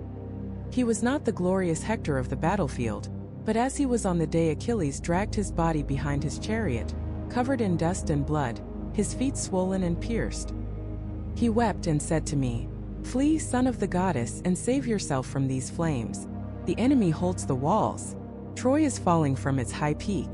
He was not the glorious Hector of the battlefield, but as he was on the day Achilles dragged his body behind his chariot, covered in dust and blood, his feet swollen and pierced. He wept and said to me, "Flee, son of the goddess, and save yourself from these flames. The enemy holds the walls. Troy is falling from its high peak.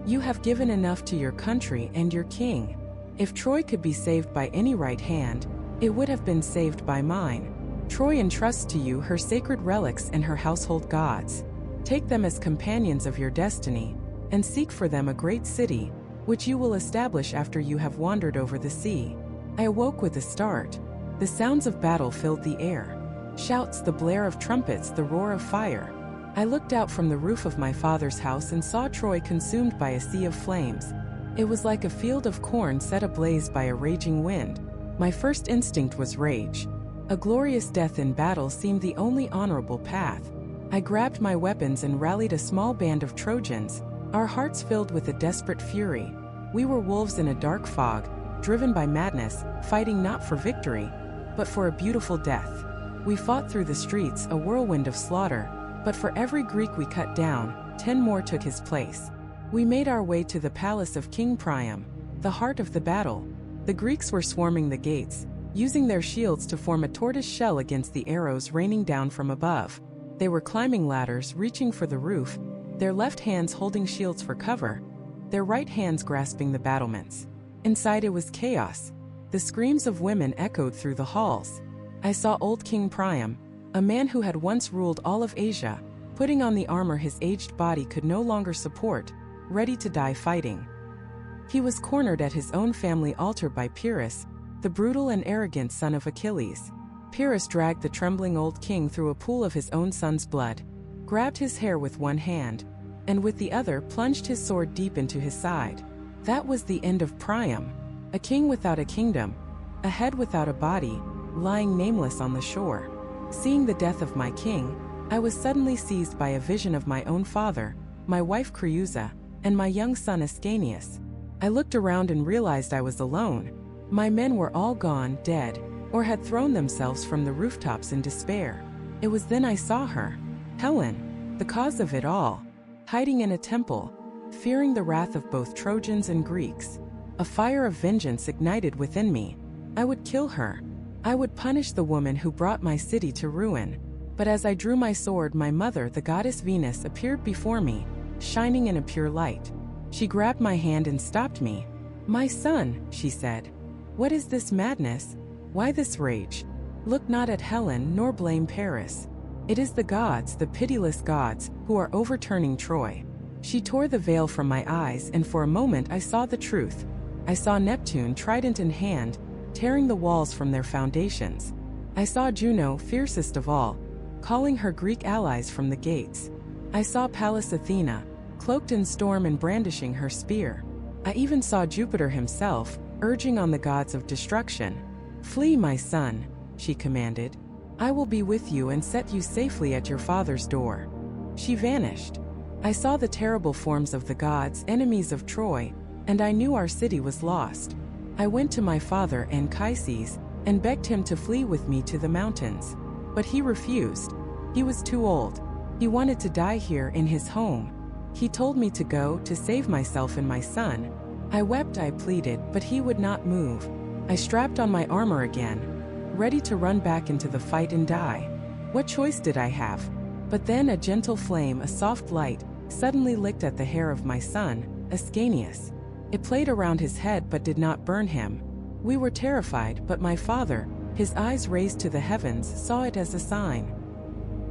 You have given enough to your country and your king. If Troy could be saved by any right hand, it would have been saved by mine. Troy entrusts to you her sacred relics and her household gods. Take them as companions of your destiny, and seek for them a great city, which you will establish after you have wandered over the sea." I awoke with a start. The sounds of battle filled the air. Shouts, the blare of trumpets, the roar of fire. I looked out from the roof of my father's house and saw Troy consumed by a sea of flames. It was like a field of corn set ablaze by a raging wind. My first instinct was rage. A glorious death in battle seemed the only honorable path. I grabbed my weapons and rallied a small band of Trojans, our hearts filled with a desperate fury. We were wolves in a dark fog, driven by madness, fighting not for victory, but for a beautiful death. We fought through the streets, a whirlwind of slaughter, but for every Greek we cut down, 10 more took his place. We made our way to the palace of King Priam, the heart of the battle. The Greeks were swarming the gates, using their shields to form a tortoise shell against the arrows raining down from above. They were climbing ladders, reaching for the roof, their left hands holding shields for cover, their right hands grasping the battlements. Inside it was chaos. The screams of women echoed through the halls. I saw old King Priam, a man who had once ruled all of Asia, putting on the armor his aged body could no longer support, ready to die fighting. He was cornered at his own family altar by Pyrrhus, the brutal and arrogant son of Achilles. Pyrrhus dragged the trembling old king through a pool of his own son's blood, grabbed his hair with one hand, and with the other plunged his sword deep into his side. That was the end of Priam, a king without a kingdom, a head without a body, lying nameless on the shore. Seeing the death of my king, I was suddenly seized by a vision of my own father, my wife Creusa, and my young son Aeneas. I looked around and realized I was alone. My men were all gone, dead, or had thrown themselves from the rooftops in despair. It was then I saw her, Helen, the cause of it all, hiding in a temple, fearing the wrath of both Trojans and Greeks. A fire of vengeance ignited within me. I would kill her. I would punish the woman who brought my city to ruin. But as I drew my sword, my mother, the goddess Venus, appeared before me, shining in a pure light. She grabbed my hand and stopped me. "My son," she said, "what is this madness? Why this rage? Look not at Helen nor blame Paris. It is the gods, the pitiless gods, who are overturning Troy." She tore the veil from my eyes, and for a moment I saw the truth. I saw Neptune, trident in hand, tearing the walls from their foundations. I saw Juno, fiercest of all, calling her Greek allies from the gates. I saw Pallas Athena, cloaked in storm and brandishing her spear. I even saw Jupiter himself, urging on the gods of destruction. "Flee, my son," she commanded. "I will be with you and set you safely at your father's door." She vanished. I saw the terrible forms of the gods, enemies of Troy, and I knew our city was lost. I went to my father Anchises and begged him to flee with me to the mountains. But he refused. He was too old. He wanted to die here in his home. He told me to go, to save myself and my son. I wept, I pleaded, but he would not move. I strapped on my armor again, ready to run back into the fight and die. What choice did I have? But then a gentle flame, a soft light, suddenly licked at the hair of my son, Aeneas. It played around his head but did not burn him. We were terrified, but my father, his eyes raised to the heavens, saw it as a sign.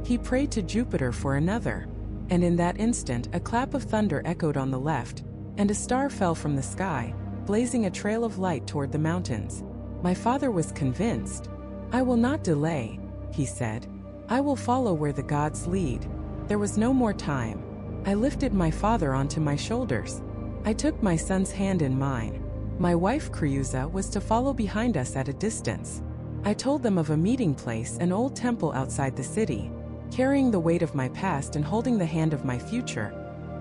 He prayed to Jupiter for another. And in that instant a clap of thunder echoed on the left, and a star fell from the sky, blazing a trail of light toward the mountains. My father was convinced. "I will not delay," he said. "I will follow where the gods lead." There was no more time. I lifted my father onto my shoulders. I took my son's hand in mine. My wife Creusa was to follow behind us at a distance. I told them of a meeting place, an old temple outside the city. Carrying the weight of my past and holding the hand of my future,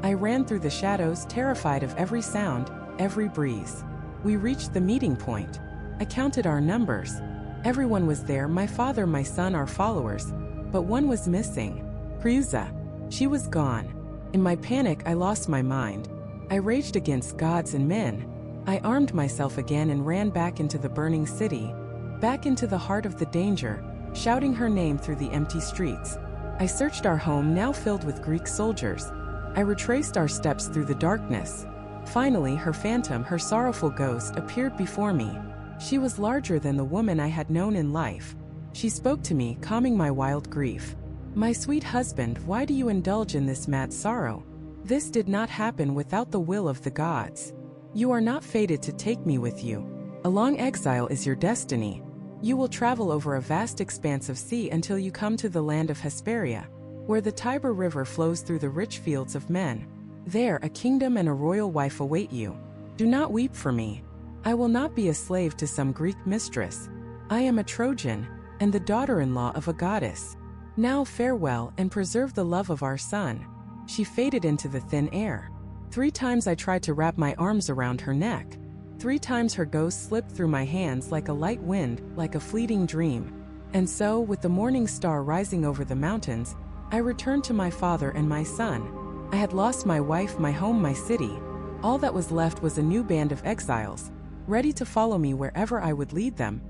I ran through the shadows, terrified of every sound, every breeze. We reached the meeting point. I counted our numbers. Everyone was there, my father, my son, our followers, but one was missing. Creusa. She was gone. In my panic, I lost my mind. I raged against gods and men. I armed myself again and ran back into the burning city, back into the heart of the danger, shouting her name through the empty streets. I searched our home, now filled with Greek soldiers. I retraced our steps through the darkness. Finally, her phantom, her sorrowful ghost, appeared before me. She was larger than the woman I had known in life. She spoke to me, calming my wild grief. "My sweet husband, why do you indulge in this mad sorrow? This did not happen without the will of the gods. You are not fated to take me with you. A long exile is your destiny. You will travel over a vast expanse of sea until you come to the land of Hesperia, where the Tiber River flows through the rich fields of men. There a kingdom and a royal wife await you. Do not weep for me. I will not be a slave to some Greek mistress. I am a Trojan, and the daughter-in-law of a goddess. Now farewell, and preserve the love of our son." She faded into the thin air. 3 times I tried to wrap my arms around her neck. 3 times her ghost slipped through my hands like a light wind, like a fleeting dream. And so, with the morning star rising over the mountains, I returned to my father and my son. I had lost my wife, my home, my city. All that was left was a new band of exiles, ready to follow me wherever I would lead them,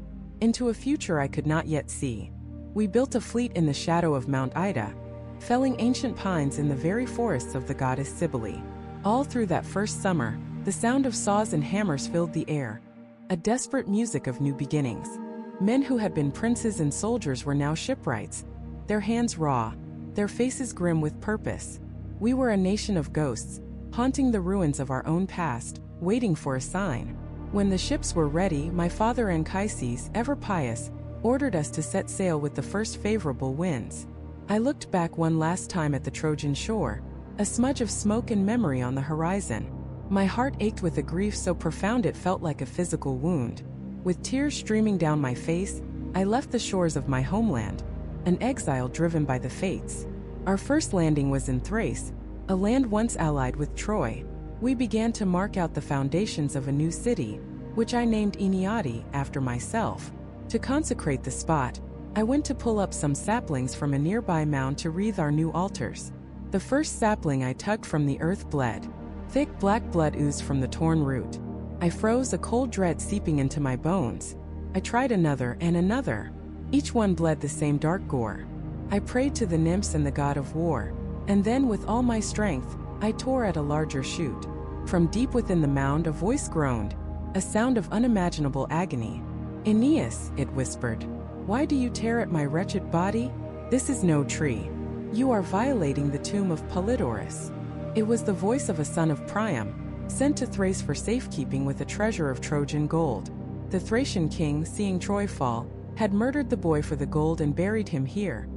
into a future I could not yet see. We built a fleet in the shadow of Mount Ida, felling ancient pines in the very forests of the goddess Cybele. All through that first summer, the sound of saws and hammers filled the air, a desperate music of new beginnings. Men who had been princes and soldiers were now shipwrights, their hands raw, their faces grim with purpose. We were a nation of ghosts, haunting the ruins of our own past, waiting for a sign. When the ships were ready, my father Anchises, ever pious, ordered us to set sail with the first favorable winds. I looked back one last time at the Trojan shore, a smudge of smoke and memory on the horizon. My heart ached with a grief so profound it felt like a physical wound. With tears streaming down my face, I left the shores of my homeland, an exile driven by the fates. Our first landing was in Thrace, a land once allied with Troy. We began to mark out the foundations of a new city, which I named Aeneid after myself. To consecrate the spot, I went to pull up some saplings from a nearby mound to wreathe our new altars. The first sapling I tugged from the earth bled. Thick black blood oozed from the torn root. I froze, a cold dread seeping into my bones. I tried another and another. Each one bled the same dark gore. I prayed to the nymphs and the god of war, and then with all my strength, I tore at a larger shoot. From deep within the mound a voice groaned, a sound of unimaginable agony. "Aeneas," it whispered, "why do you tear at my wretched body? This is no tree. You are violating the tomb of Polydorus." It was the voice of a son of Priam, sent to Thrace for safekeeping with a treasure of Trojan gold. The Thracian king, seeing Troy fall, had murdered the boy for the gold and buried him here,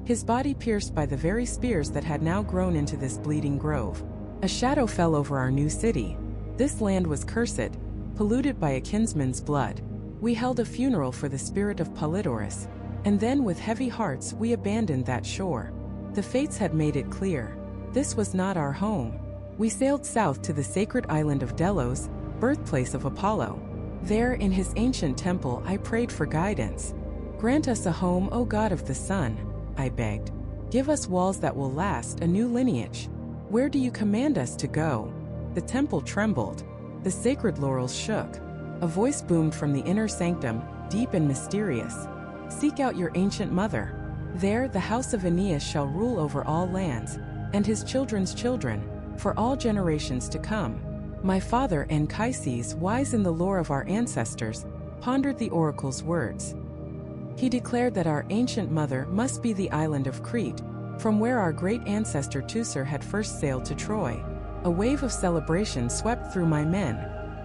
his body pierced by the very spears that had now grown into this bleeding grove. A shadow fell over our new city. This land was cursed, polluted by a kinsman's blood. We held a funeral for the spirit of Polydorus, and then with heavy hearts we abandoned that shore. The fates had made it clear. This was not our home. We sailed south to the sacred island of Delos, birthplace of Apollo. There, in his ancient temple, I prayed for guidance. "Grant us a home, O god of the sun," I begged. "Give us walls that will last, a new lineage. Where do you command us to go?" The temple trembled. The sacred laurels shook. A voice boomed from the inner sanctum, deep and mysterious. "Seek out your ancient mother. There, the house of Aeneas shall rule over all lands, and his children's children, for all generations to come." My father Anchises, wise in the lore of our ancestors, pondered the oracle's words. He declared that our ancient mother must be the island of Crete, from where our great ancestor Teucer had first sailed to Troy. A wave of celebration swept through my men.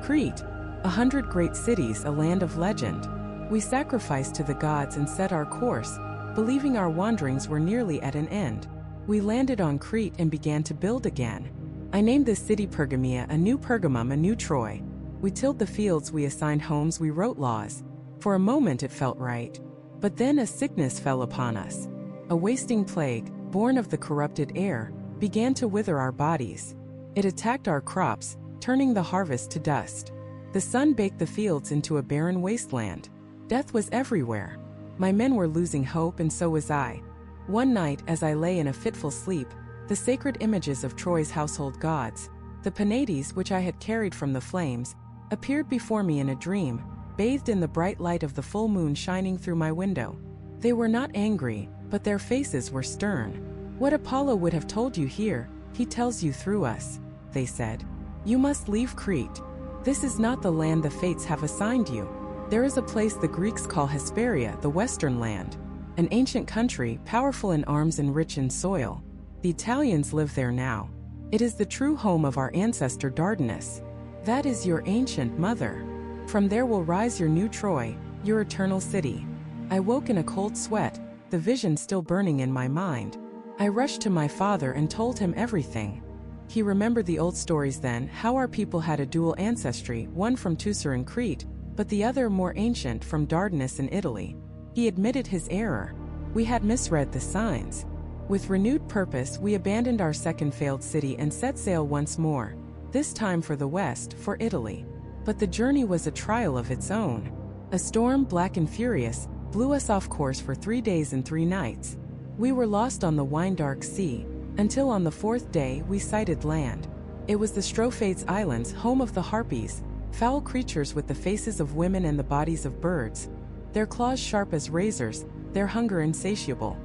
Crete, 100 great cities, a land of legend. We sacrificed to the gods and set our course, believing our wanderings were nearly at an end. We landed on Crete and began to build again. I named this city Pergamia, a new Pergamum, a new Troy. We tilled the fields, we assigned homes, we wrote laws. For a moment it felt right. But then a sickness fell upon us. A wasting plague, born of the corrupted air, began to wither our bodies. It attacked our crops, turning the harvest to dust. The sun baked the fields into a barren wasteland. Death was everywhere. My men were losing hope, and so was I. One night, as I lay in a fitful sleep, the sacred images of Troy's household gods, the Penates which I had carried from the flames, appeared before me in a dream, bathed in the bright light of the full moon shining through my window. They were not angry, but their faces were stern. "What Apollo would have told you here, he tells you through us," they said. "You must leave Crete. This is not the land the fates have assigned you. There is a place the Greeks call Hesperia, the western land, an ancient country, powerful in arms and rich in soil. The Italians live there now. It is the true home of our ancestor Dardanus. That is your ancient mother. From there will rise your new Troy, your eternal city." I woke in a cold sweat, the vision still burning in my mind. I rushed to my father and told him everything. He remembered the old stories then, how our people had a dual ancestry, one from Teucer in Crete, but the other more ancient from Dardanus in Italy. He admitted his error. We had misread the signs. With renewed purpose, we abandoned our second failed city and set sail once more, this time for the west, for Italy. But the journey was a trial of its own. A storm, black and furious, blew us off course for 3 days and 3 nights. We were lost on the wine-dark sea, until on the 4th day we sighted land. It was the Strophades Islands, home of the Harpies, foul creatures with the faces of women and the bodies of birds, their claws sharp as razors, their hunger insatiable.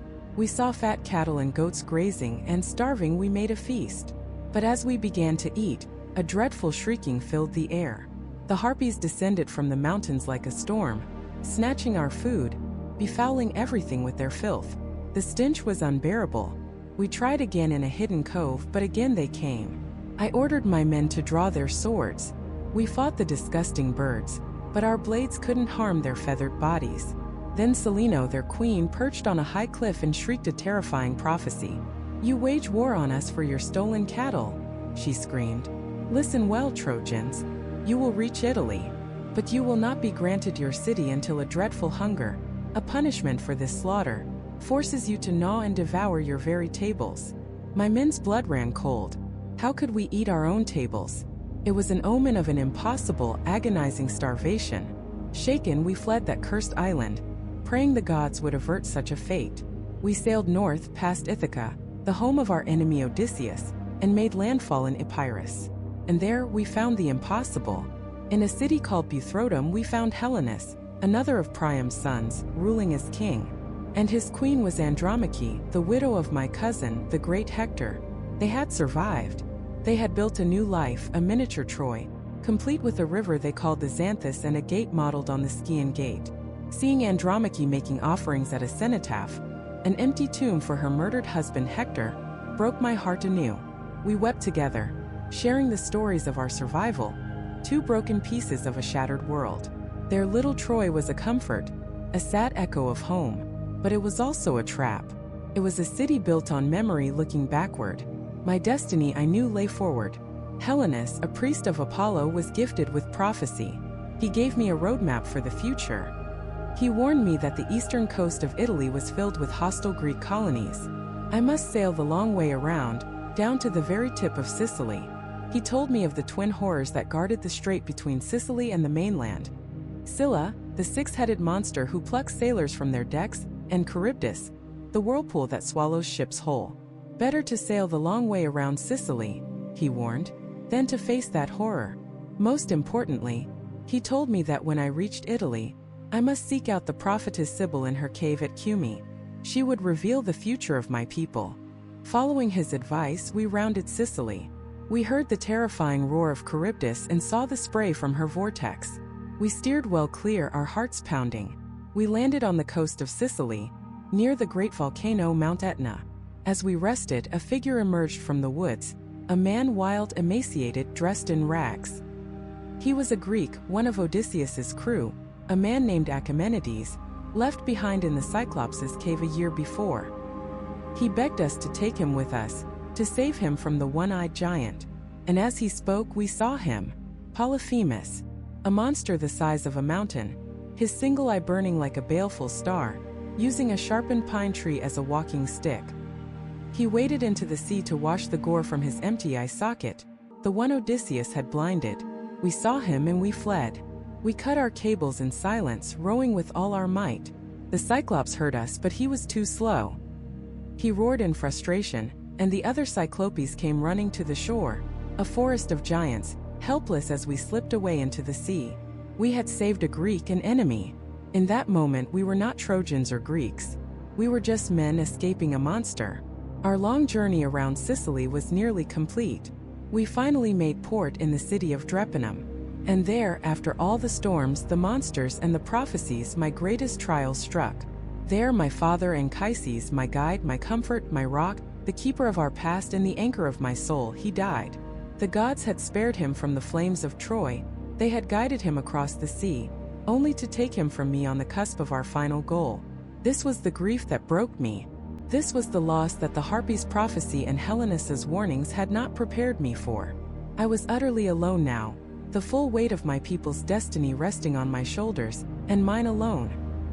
We saw fat cattle and goats grazing, and starving we made a feast. But as we began to eat, a dreadful shrieking filled the air. The harpies descended from the mountains like a storm, snatching our food, befouling everything with their filth. The stench was unbearable. We tried again in a hidden cove, but again they came. I ordered my men to draw their swords. We fought the disgusting birds, but our blades couldn't harm their feathered bodies. Then Selene, their queen, perched on a high cliff and shrieked a terrifying prophecy. "You wage war on us for your stolen cattle," she screamed. "Listen well, Trojans. You will reach Italy, but you will not be granted your city until a dreadful hunger, a punishment for this slaughter, forces you to gnaw and devour your very tables." My men's blood ran cold. How could we eat our own tables? It was an omen of an impossible, agonizing starvation. Shaken, we fled that cursed island, praying the gods would avert such a fate. We sailed north past Ithaca, the home of our enemy Odysseus, and made landfall in Epirus. And there we found the impossible. In a city called Buthrotum we found Helenus, another of Priam's sons, ruling as king. And his queen was Andromache, the widow of my cousin, the great Hector. They had survived. They had built a new life, a miniature Troy, complete with a river they called the Xanthus and a gate modeled on the Scaean gate. Seeing Andromache making offerings at a cenotaph, an empty tomb for her murdered husband Hector, broke my heart anew. We wept together, sharing the stories of our survival, two broken pieces of a shattered world. Their little Troy was a comfort, a sad echo of home, but it was also a trap. It was a city built on memory looking backward. My destiny I knew lay forward. Helenus, a priest of Apollo, was gifted with prophecy. He gave me a roadmap for the future. He warned me that the eastern coast of Italy was filled with hostile Greek colonies. I must sail the long way around, down to the very tip of Sicily. He told me of the twin horrors that guarded the strait between Sicily and the mainland. Scylla, the six-headed monster who plucks sailors from their decks, and Charybdis, the whirlpool that swallows ships whole. Better to sail the long way around Sicily, he warned, than to face that horror. Most importantly, he told me that when I reached Italy, I must seek out the prophetess Sibyl in her cave at Cumae. She would reveal the future of my people. Following his advice, we rounded Sicily. We heard the terrifying roar of Charybdis and saw the spray from her vortex. We steered well clear, our hearts pounding. We landed on the coast of Sicily, near the great volcano Mount Etna. As we rested, a figure emerged from the woods, a man wild, emaciated, dressed in rags. He was a Greek, one of Odysseus's crew, a man named Aeneid, left behind in the Cyclops' cave a year before. He begged us to take him with us, to save him from the one-eyed giant. And as he spoke, we saw him, Polyphemus, a monster the size of a mountain, his single eye burning like a baleful star, using a sharpened pine tree as a walking stick. He waded into the sea to wash the gore from his empty eye socket, the one Odysseus had blinded. We saw him and we fled. We cut our cables in silence, rowing with all our might. The Cyclops heard us, but he was too slow. He roared in frustration, and the other Cyclopes came running to the shore, a forest of giants, helpless as we slipped away into the sea. We had saved a Greek, an enemy. In that moment we were not Trojans or Greeks. We were just men escaping a monster. Our long journey around Sicily was nearly complete. We finally made port in the city of Drepanum. And there, after all the storms, the monsters, and the prophecies, my greatest trial struck. There my father Anchises, my guide, my comfort, my rock, the keeper of our past and the anchor of my soul, he died. The gods had spared him from the flames of Troy. They had guided him across the sea, only to take him from me on the cusp of our final goal. This was the grief that broke me. This was the loss that the Harpy's prophecy and Helenus's warnings had not prepared me for. I was utterly alone now, the full weight of my people's destiny resting on my shoulders, and mine alone.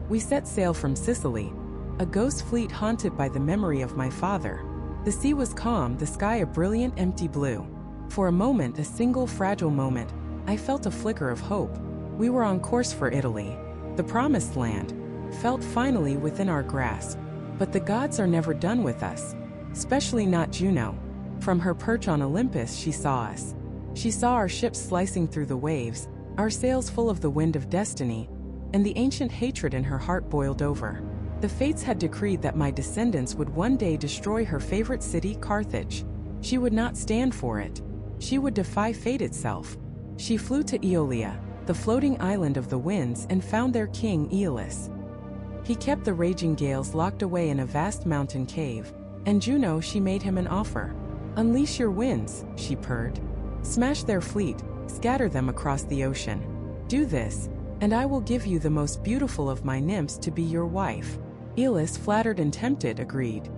We set sail from Sicily, a ghost fleet haunted by the memory of my father. The sea was calm, the sky a brilliant empty blue. For a moment, a single fragile moment, I felt a flicker of hope. We were on course for Italy. The promised land felt finally within our grasp. But the gods are never done with us, especially not Juno. From her perch on Olympus she saw us. She saw our ships slicing through the waves, our sails full of the wind of destiny, and the ancient hatred in her heart boiled over. The fates had decreed that my descendants would one day destroy her favorite city, Carthage. She would not stand for it. She would defy fate itself. She flew to Aeolia, the floating island of the winds, and found their king, Aeolus. He kept the raging gales locked away in a vast mountain cave, and Juno, she made him an offer. "Unleash your winds," she purred. "Smash their fleet, scatter them across the ocean. Do this, and I will give you the most beautiful of my nymphs to be your wife." Aeolus, flattered and tempted, agreed.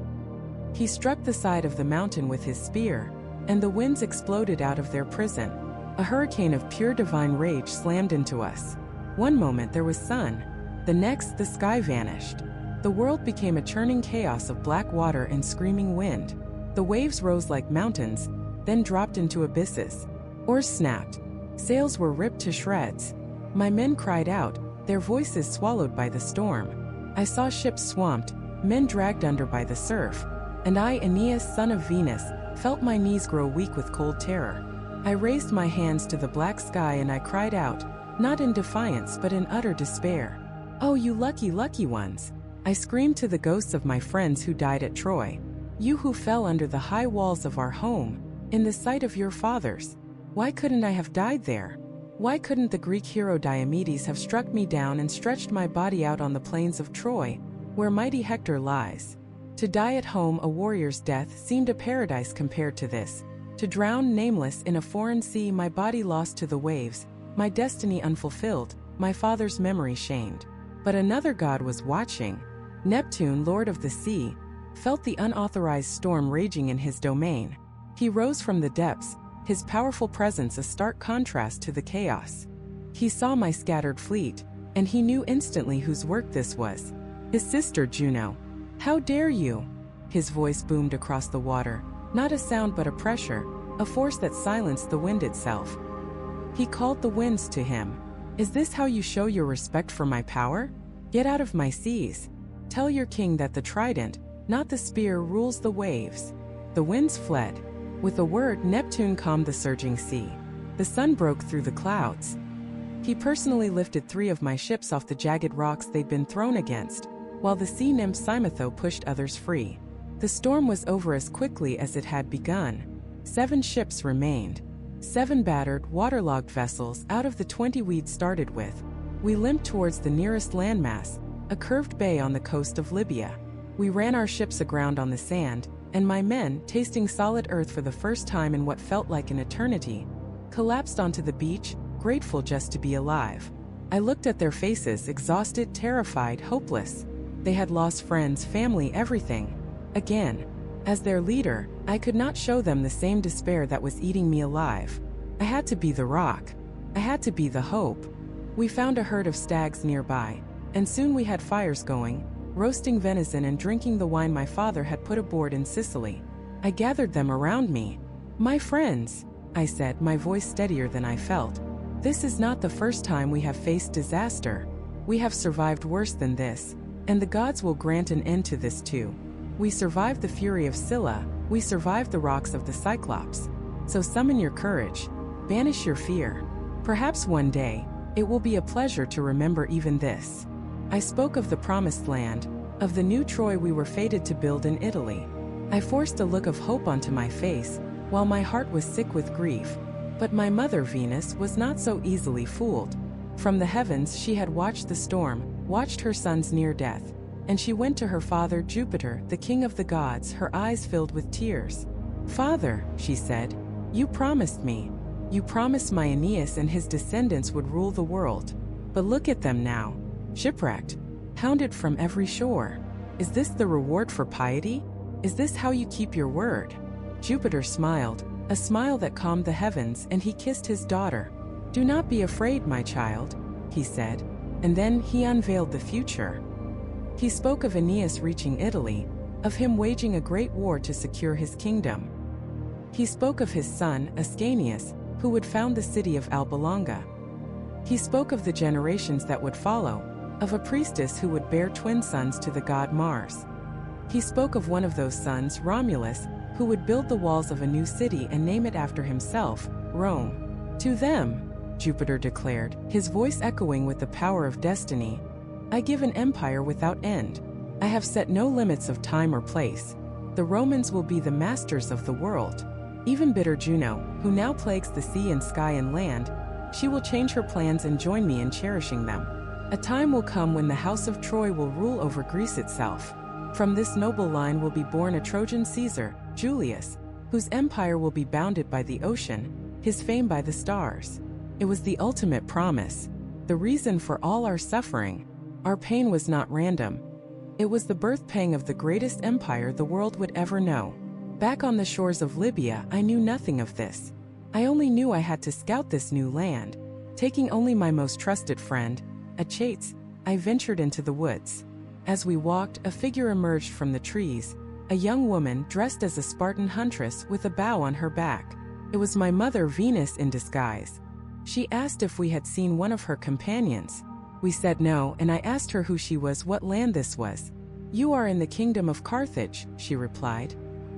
He struck the side of the mountain with his spear, and the winds exploded out of their prison. A hurricane of pure divine rage slammed into us. One moment there was sun, the next the sky vanished. The world became a churning chaos of black water and screaming wind. The waves rose like mountains, then dropped into abysses. Oars snapped. Sails were ripped to shreds. My men cried out, their voices swallowed by the storm. I saw ships swamped, men dragged under by the surf, and I, Aeneas, son of Venus, felt my knees grow weak with cold terror. I raised my hands to the black sky and I cried out, not in defiance but in utter despair. "Oh, you lucky, lucky ones!" I screamed to the ghosts of my friends who died at Troy. "You who fell under the high walls of our home, in the sight of your fathers. Why couldn't I have died there? Why couldn't the Greek hero Diomedes have struck me down and stretched my body out on the plains of Troy, where mighty Hector lies? To die at home, a warrior's death, seemed a paradise compared to this. To drown nameless in a foreign sea, my body lost to the waves, my destiny unfulfilled, my father's memory shamed." But another god was watching. Neptune, lord of the sea, felt the unauthorized storm raging in his domain. He rose from the depths, his powerful presence a stark contrast to the chaos. He saw my scattered fleet, and he knew instantly whose work this was. His sister Juno. "How dare you?" His voice boomed across the water, not a sound but a pressure, a force that silenced the wind itself. He called the winds to him. "Is this how you show your respect for my power? Get out of my seas. Tell your king that the trident, not the spear, rules the waves." The winds fled. With a word, Neptune calmed the surging sea. The sun broke through the clouds. He personally lifted 3 of my ships off the jagged rocks they'd been thrown against, while the sea nymph Cymotho pushed others free. The storm was over as quickly as it had begun. 7 ships remained. 7 battered, waterlogged vessels out of the 20 we'd started with. We limped towards the nearest landmass, a curved bay on the coast of Libya. We ran our ships aground on the sand, and my men, tasting solid earth for the first time in what felt like an eternity, collapsed onto the beach, grateful just to be alive. I looked at their faces, exhausted, terrified, hopeless. They had lost friends, family, everything. Again. As their leader, I could not show them the same despair that was eating me alive. I had to be the rock. I had to be the hope. We found a herd of stags nearby, and soon we had fires going, roasting venison and drinking the wine my father had put aboard in Sicily. I gathered them around me. "My friends," I said, my voice steadier than I felt. "This is not the first time we have faced disaster. We have survived worse than this, and the gods will grant an end to this too. We survived the fury of Scylla, we survived the rocks of the Cyclops. So summon your courage, banish your fear. Perhaps one day, it will be a pleasure to remember even this." I spoke of the promised land, of the new Troy we were fated to build in Italy. I forced a look of hope onto my face, while my heart was sick with grief. But my mother Venus was not so easily fooled. From the heavens she had watched the storm, watched her son's near death, and she went to her father Jupiter, the king of the gods, her eyes filled with tears. "Father," she said, "you promised me. You promised my Aeneas and his descendants would rule the world. But look at them now. Shipwrecked, hounded from every shore. Is this the reward for piety? Is this how you keep your word?" Jupiter smiled, a smile that calmed the heavens, and he kissed his daughter. "Do not be afraid, my child," he said, and then he unveiled the future. He spoke of Aeneas reaching Italy, of him waging a great war to secure his kingdom. He spoke of his son, Ascanius, who would found the city of Alba Longa. He spoke of the generations that would follow, of a priestess who would bear twin sons to the god Mars. He spoke of one of those sons, Romulus, who would build the walls of a new city and name it after himself, Rome. "To them," Jupiter declared, his voice echoing with the power of destiny, "I give an empire without end. I have set no limits of time or place. The Romans will be the masters of the world. Even bitter Juno, who now plagues the sea and sky and land, she will change her plans and join me in cherishing them. A time will come when the house of Troy will rule over Greece itself. From this noble line will be born a Trojan Caesar, Julius, whose empire will be bounded by the ocean, his fame by the stars. It was the ultimate promise, the reason for all our suffering. Our pain was not random. It was the birth pang of the greatest empire the world would ever know. Back on the shores of Libya, I knew nothing of this. I only knew I had to scout this new land. Taking only my most trusted friend, Aeneas, I ventured into the woods. As we walked, a figure emerged from the trees, a young woman dressed as a Spartan huntress with a bow on her back. It was my mother Venus in disguise. She asked if we had seen one of her companions. We said no, and I asked her who she was, what land this was. "You are in the kingdom of Carthage," she replied,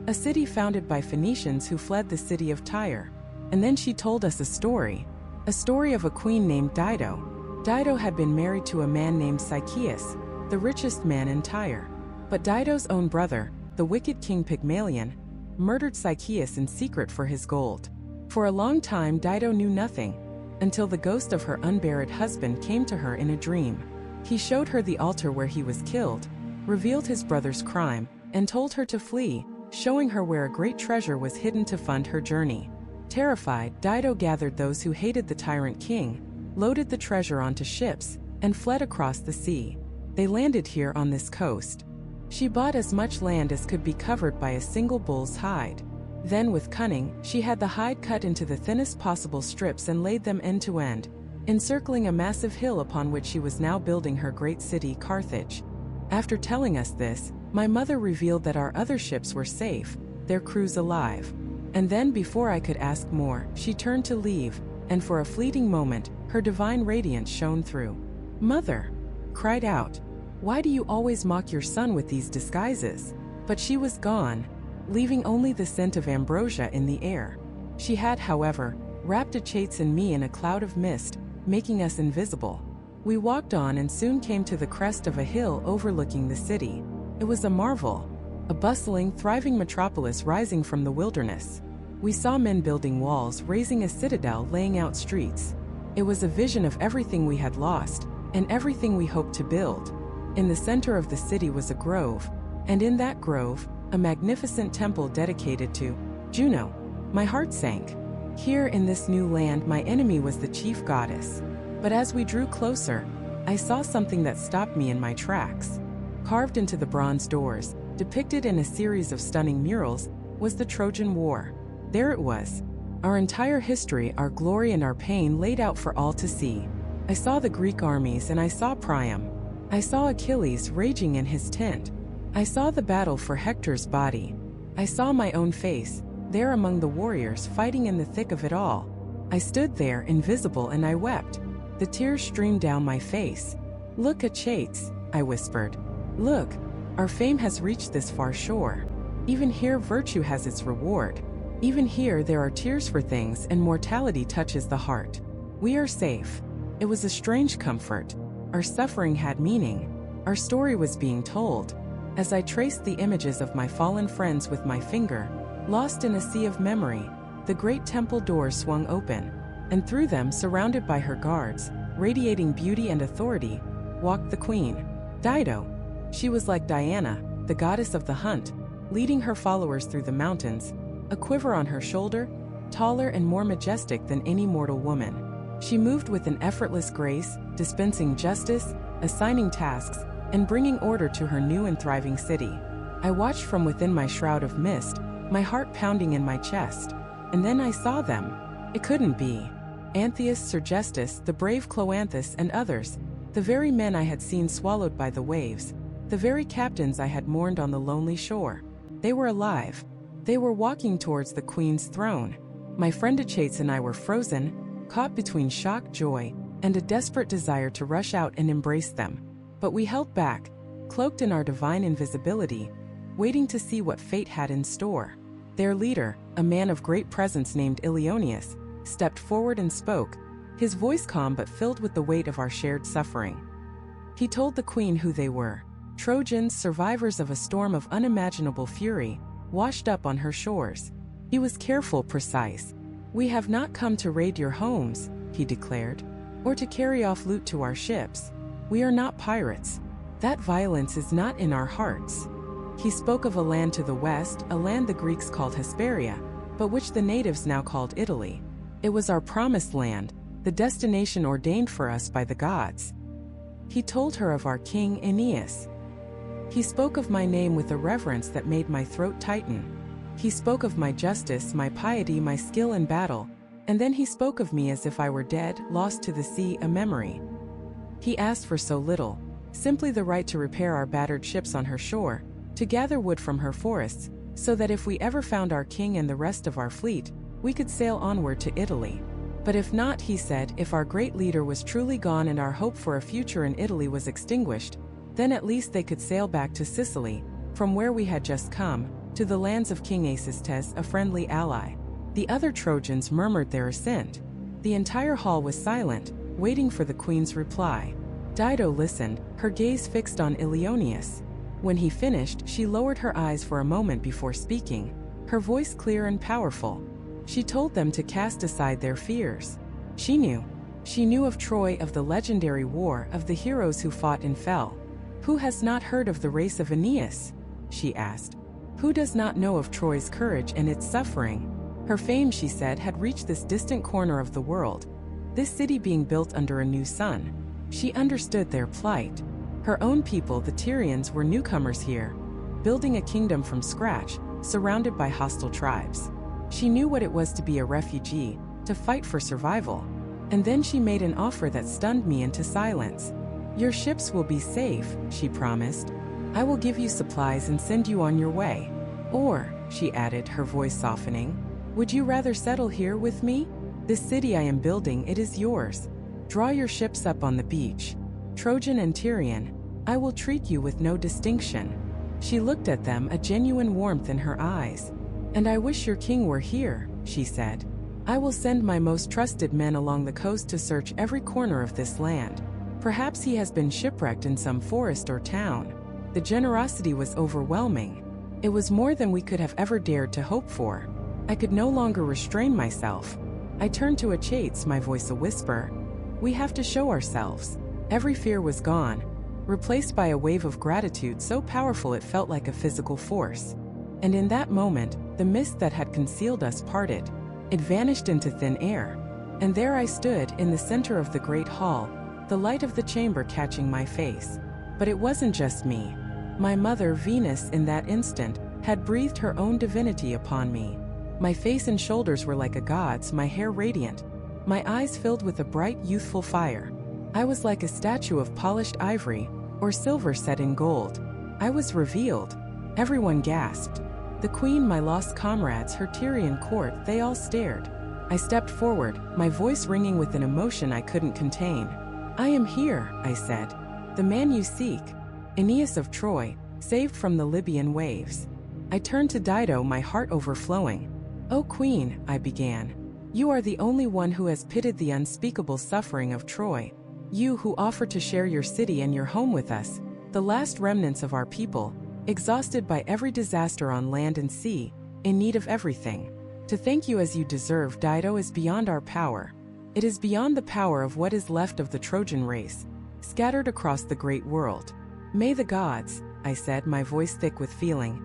"a city founded by Phoenicians who fled the city of Tyre." And then she told us a story of a queen named Dido. Dido had been married to a man named Sychaeus, the richest man in Tyre. But Dido's own brother, the wicked king Pygmalion, murdered Sychaeus in secret for his gold. For a long time Dido knew nothing, until the ghost of her unburied husband came to her in a dream. He showed her the altar where he was killed, revealed his brother's crime, and told her to flee, showing her where a great treasure was hidden to fund her journey. Terrified, Dido gathered those who hated the tyrant king, loaded the treasure onto ships, and fled across the sea. They landed here on this coast. She bought as much land as could be covered by a single bull's hide. Then with cunning, she had the hide cut into the thinnest possible strips and laid them end to end, encircling a massive hill upon which she was now building her great city, Carthage. After telling us this, my mother revealed that our other ships were safe, their crews alive. And then, before I could ask more, she turned to leave, and for a fleeting moment, her divine radiance shone through. "Mother!" cried out. "Why do you always mock your son with these disguises?" But she was gone, leaving only the scent of ambrosia in the air. She had, however, wrapped Aeneas and me in a cloud of mist, making us invisible. We walked on and soon came to the crest of a hill overlooking the city. It was a marvel, a bustling, thriving metropolis rising from the wilderness. We saw men building walls, raising a citadel, laying out streets. It was a vision of everything we had lost, and everything we hoped to build. In the center of the city was a grove, and in that grove, a magnificent temple dedicated to Juno. My heart sank. Here in this new land, my enemy was the chief goddess. But as we drew closer, I saw something that stopped me in my tracks. Carved into the bronze doors, depicted in a series of stunning murals, was the Trojan War. There it was, our entire history, our glory and our pain laid out for all to see. I saw the Greek armies and I saw Priam. I saw Achilles raging in his tent. I saw the battle for Hector's body. I saw my own face, there among the warriors fighting in the thick of it all. I stood there, invisible, and I wept. The tears streamed down my face. "Look, Aeneas," I whispered. "Look, our fame has reached this far shore. Even here virtue has its reward. Even here there are tears for things and mortality touches the heart. We are safe." It was a strange comfort. Our suffering had meaning. Our story was being told. As I traced the images of my fallen friends with my finger, lost in a sea of memory, the great temple doors swung open, and through them, surrounded by her guards, radiating beauty and authority, walked the queen, Dido. She was like Diana, the goddess of the hunt, leading her followers through the mountains, a quiver on her shoulder, taller and more majestic than any mortal woman. She moved with an effortless grace, dispensing justice, assigning tasks, and bringing order to her new and thriving city. I watched from within my shroud of mist, my heart pounding in my chest. And then I saw them. It couldn't be. Aeneas, Sergestus, the brave Cloanthus, and others, the very men I had seen swallowed by the waves, the very captains I had mourned on the lonely shore. They were alive. They were walking towards the queen's throne. My friend Aeneas and I were frozen, caught between shock, joy, and a desperate desire to rush out and embrace them. But we held back, cloaked in our divine invisibility, waiting to see what fate had in store. Their leader, a man of great presence named Iliad, stepped forward and spoke, his voice calm but filled with the weight of our shared suffering. He told the queen who they were, Trojans, survivors of a storm of unimaginable fury, washed up on her shores. He was careful, precise. "We have not come to raid your homes," he declared, "or to carry off loot to our ships. We are not pirates. That violence is not in our hearts." He spoke of a land to the west, a land the Greeks called Hesperia, but which the natives now called Italy. It was our promised land, the destination ordained for us by the gods. He told her of our king Aeneas. He spoke of my name with a reverence that made my throat tighten. He spoke of my justice, my piety, my skill in battle, and then he spoke of me as if I were dead, lost to the sea, a memory. He asked for so little, simply the right to repair our battered ships on her shore, to gather wood from her forests, so that if we ever found our king and the rest of our fleet, we could sail onward to Italy. But if not, he said, if our great leader was truly gone and our hope for a future in Italy was extinguished, then at least they could sail back to Sicily, from where we had just come, to the lands of King Acestes, a friendly ally. The other Trojans murmured their assent. The entire hall was silent, waiting for the queen's reply. Dido listened, her gaze fixed on Ilioneus. When he finished, she lowered her eyes for a moment before speaking, her voice clear and powerful. She told them to cast aside their fears. She knew of Troy, of the legendary war, of the heroes who fought and fell. Who has not heard of the race of Aeneas? She asked. Who does not know of Troy's courage and its suffering? Her fame, she said, had reached this distant corner of the world, this city being built under a new sun. She understood their plight. Her own people, the Tyrians, were newcomers here, building a kingdom from scratch, surrounded by hostile tribes. She knew what it was to be a refugee, to fight for survival. And then she made an offer that stunned me into silence. "Your ships will be safe," she promised. "I will give you supplies and send you on your way. Or," she added, her voice softening, "would you rather settle here with me? This city I am building, it is yours. Draw your ships up on the beach. Trojan and Tyrian, I will treat you with no distinction." She looked at them, a genuine warmth in her eyes. "And I wish your king were here," she said. "I will send my most trusted men along the coast to search every corner of this land. Perhaps he has been shipwrecked in some forest or town." The generosity was overwhelming. It was more than we could have ever dared to hope for. I could no longer restrain myself. I turned to Achates, my voice a whisper. "We have to show ourselves." Every fear was gone, replaced by a wave of gratitude so powerful it felt like a physical force. And in that moment, the mist that had concealed us parted. It vanished into thin air. And there I stood, in the center of the great hall, the light of the chamber catching my face. But it wasn't just me. My mother, Venus, in that instant, had breathed her own divinity upon me. My face and shoulders were like a god's, my hair radiant, my eyes filled with a bright, youthful fire. I was like a statue of polished ivory, or silver set in gold. I was revealed. Everyone gasped. The queen, my lost comrades, her Tyrian court, they all stared. I stepped forward, my voice ringing with an emotion I couldn't contain. "I am here," I said. "The man you seek, Aeneas of Troy, saved from the Libyan waves." I turned to Dido, my heart overflowing. "O Queen," I began, "you are the only one who has pitied the unspeakable suffering of Troy. You who offered to share your city and your home with us, the last remnants of our people, exhausted by every disaster on land and sea, in need of everything. To thank you as you deserve, Dido, is beyond our power. It is beyond the power of what is left of the Trojan race, scattered across the great world. May the gods," I said, my voice thick with feeling,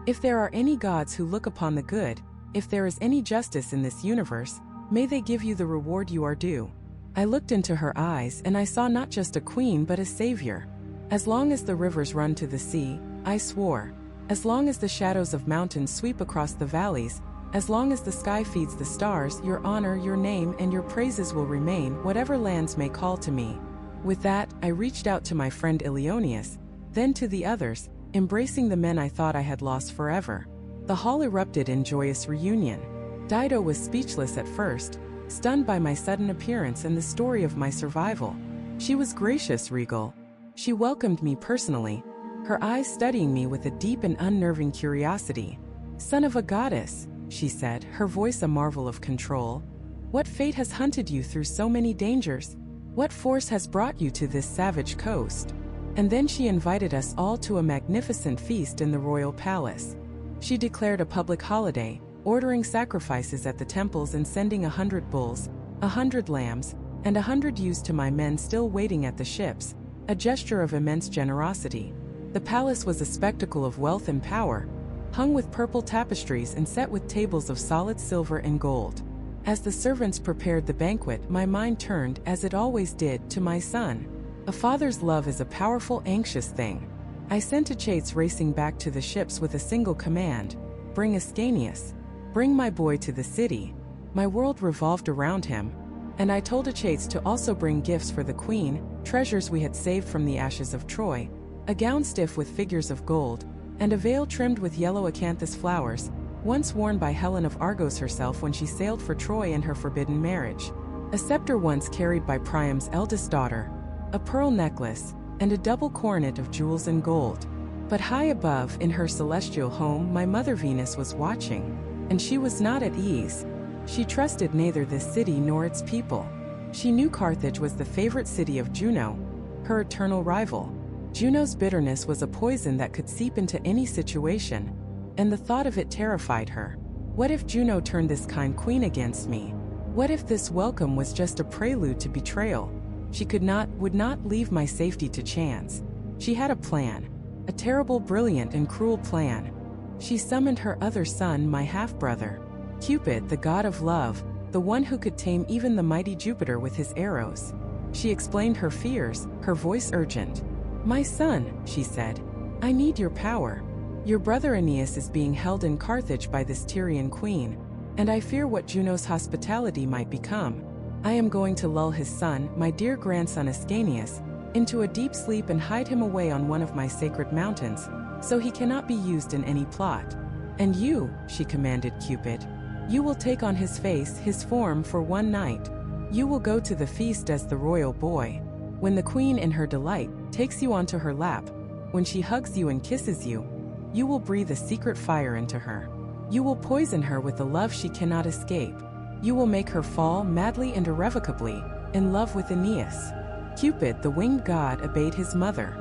"if there are any gods who look upon the good, if there is any justice in this universe, may they give you the reward you are due." I looked into her eyes, and I saw not just a queen but a savior. "As long as the rivers run to the sea," I swore, "as long as the shadows of mountains sweep across the valleys, as long as the sky feeds the stars, your honor, your name, and your praises will remain, whatever lands may call to me." With that, I reached out to my friend Ilioneus, then to the others, embracing the men I thought I had lost forever. The hall erupted in joyous reunion. Dido was speechless at first, stunned by my sudden appearance and the story of my survival. She was gracious, regal. She welcomed me personally, her eyes studying me with a deep and unnerving curiosity. "Son of a goddess," she said, her voice a marvel of control. "What fate has hunted you through so many dangers? What force has brought you to this savage coast?" And then she invited us all to a magnificent feast in the royal palace. She declared a public holiday, ordering sacrifices at the temples and sending 100 bulls, 100 lambs, and 100 ewes to my men still waiting at the ships, a gesture of immense generosity. The palace was a spectacle of wealth and power, hung with purple tapestries and set with tables of solid silver and gold. As the servants prepared the banquet, my mind turned, as it always did, to my son. A father's love is a powerful, anxious thing. I sent Achates racing back to the ships with a single command: bring Aeneas. Bring my boy to the city. My world revolved around him. And I told Achates to also bring gifts for the queen, treasures we had saved from the ashes of Troy, a gown stiff with figures of gold, and a veil trimmed with yellow acanthus flowers, once worn by Helen of Argos herself when she sailed for Troy in her forbidden marriage, a scepter once carried by Priam's eldest daughter, a pearl necklace, and a double coronet of jewels and gold. But high above, in her celestial home, my mother Venus was watching, and she was not at ease. She trusted neither this city nor its people. She knew Carthage was the favorite city of Juno, her eternal rival. Juno's bitterness was a poison that could seep into any situation, and the thought of it terrified her. What if Juno turned this kind queen against me? What if this welcome was just a prelude to betrayal? She would not leave my safety to chance. She had a plan, a terrible, brilliant, and cruel plan. She summoned her other son, my half-brother, Cupid, the god of love, the one who could tame even the mighty Jupiter with his arrows. She explained her fears, her voice urgent. "My son," she said, "I need your power. Your brother Aeneas is being held in Carthage by this Tyrian queen, and I fear what Juno's hospitality might become. I am going to lull his son, my dear grandson Aeneas, into a deep sleep and hide him away on one of my sacred mountains, so he cannot be used in any plot. And you," she commanded Cupid, "you will take on his face, his form, for one night. You will go to the feast as the royal boy. When the queen in her delight takes you onto her lap, when she hugs you and kisses you, you will breathe a secret fire into her. You will poison her with a love she cannot escape. You will make her fall madly and irrevocably in love with Aeneas." Cupid, the winged god, obeyed his mother.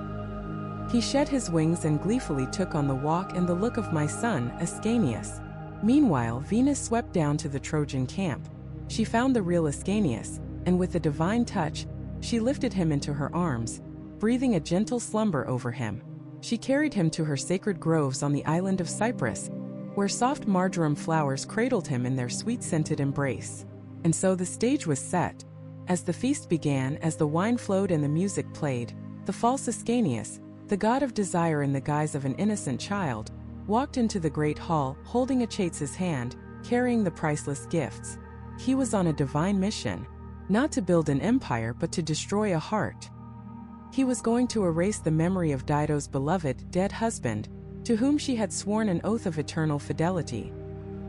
He shed his wings and gleefully took on the walk and the look of my son, Aeneas. Meanwhile, Venus swept down to the Trojan camp. She found the real Aeneas, and with a divine touch, she lifted him into her arms, breathing a gentle slumber over him. She carried him to her sacred groves on the island of Cyprus, where soft marjoram flowers cradled him in their sweet-scented embrace. And so the stage was set. As the feast began, as the wine flowed and the music played, the false Aeneas, the god of desire in the guise of an innocent child, walked into the great hall, holding Achates' hand, carrying the priceless gifts. He was on a divine mission, not to build an empire but to destroy a heart. He was going to erase the memory of Dido's beloved, dead husband, to whom she had sworn an oath of eternal fidelity.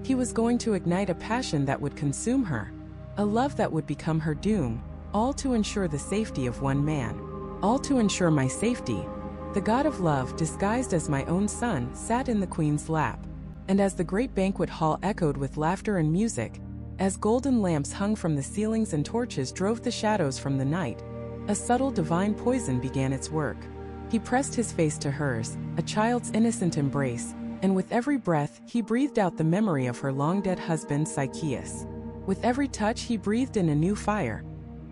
He was going to ignite a passion that would consume her, a love that would become her doom, all to ensure the safety of one man. All to ensure my safety. The god of love, disguised as my own son, sat in the queen's lap. And as the great banquet hall echoed with laughter and music, as golden lamps hung from the ceilings and torches drove the shadows from the night, a subtle divine poison began its work. He pressed his face to hers, a child's innocent embrace, and with every breath he breathed out the memory of her long-dead husband Sychaeus. With every touch he breathed in a new fire,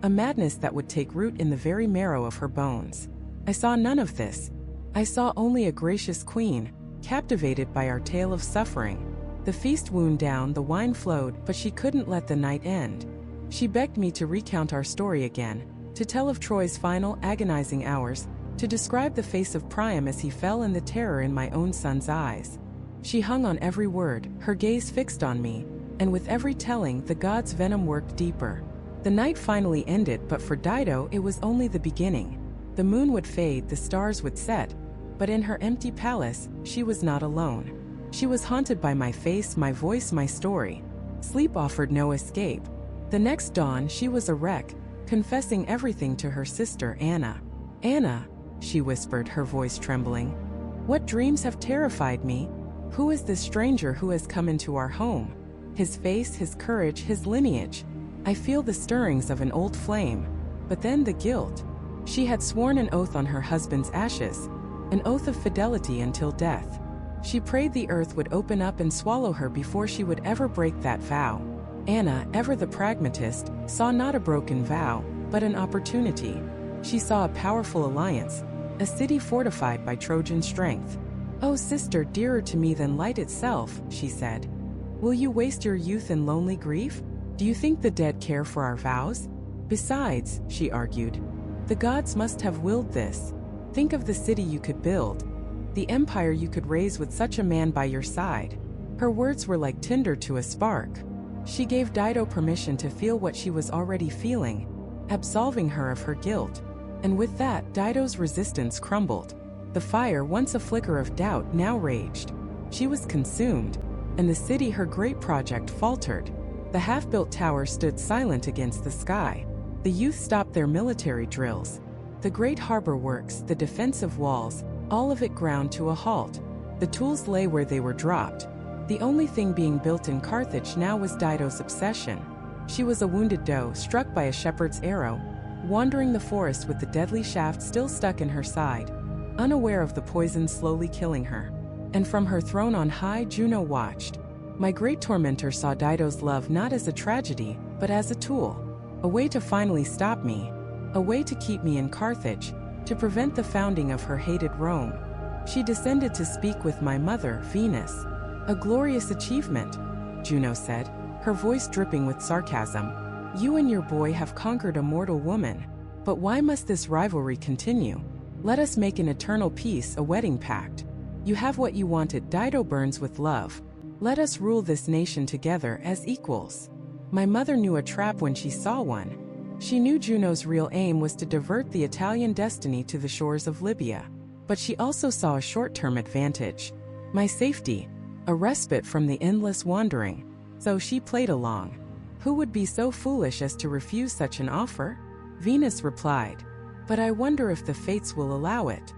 a madness that would take root in the very marrow of her bones. I saw none of this. I saw only a gracious queen, captivated by our tale of suffering. The feast wound down, the wine flowed, but she couldn't let the night end. She begged me to recount our story again, to tell of Troy's final, agonizing hours, to describe the face of Priam as he fell and the terror in my own son's eyes. She hung on every word, her gaze fixed on me, and with every telling, the god's venom worked deeper. The night finally ended, but for Dido it was only the beginning. The moon would fade, the stars would set, but in her empty palace, she was not alone. She was haunted by my face, my voice, my story. Sleep offered no escape. The next dawn she was a wreck, confessing everything to her sister Anna. "Anna," she whispered, her voice trembling, "what dreams have terrified me? Who is this stranger who has come into our home? His face, his courage, his lineage. I feel the stirrings of an old flame. But then the guilt. She had sworn an oath on her husband's ashes, an oath of fidelity until death. She prayed the earth would open up and swallow her before she would ever break that vow. Anna, ever the pragmatist, saw not a broken vow, but an opportunity. She saw a powerful alliance, a city fortified by Trojan strength. "Oh, sister, dearer to me than light itself," she said. "Will you waste your youth in lonely grief? Do you think the dead care for our vows? Besides," she argued, "the gods must have willed this. Think of the city you could build, the empire you could raise with such a man by your side." Her words were like tinder to a spark. She gave Dido permission to feel what she was already feeling, absolving her of her guilt. And with that, Dido's resistance crumbled. The fire, once a flicker of doubt, now raged. She was consumed, and the city, her great project, faltered. The half-built tower stood silent against the sky. The youth stopped their military drills. The great harbor works, the defensive walls, all of it ground to a halt. The tools lay where they were dropped. The only thing being built in Carthage now was Dido's obsession. She was a wounded doe struck by a shepherd's arrow, wandering the forest with the deadly shaft still stuck in her side, unaware of the poison slowly killing her. And from her throne on high, Juno watched. My great tormentor saw Dido's love not as a tragedy, but as a tool, a way to finally stop me, a way to keep me in Carthage, to prevent the founding of her hated Rome. She descended to speak with my mother, Venus. "A glorious achievement," Juno said, her voice dripping with sarcasm. "You and your boy have conquered a mortal woman. But why must this rivalry continue? Let us make an eternal peace, a wedding pact. You have what you wanted, Dido burns with love. Let us rule this nation together as equals." My mother knew a trap when she saw one. She knew Juno's real aim was to divert the Italian destiny to the shores of Libya. But she also saw a short-term advantage. My safety, a respite from the endless wandering. So she played along. Who would be so foolish as to refuse such an offer? Venus replied, "But I wonder if the fates will allow it."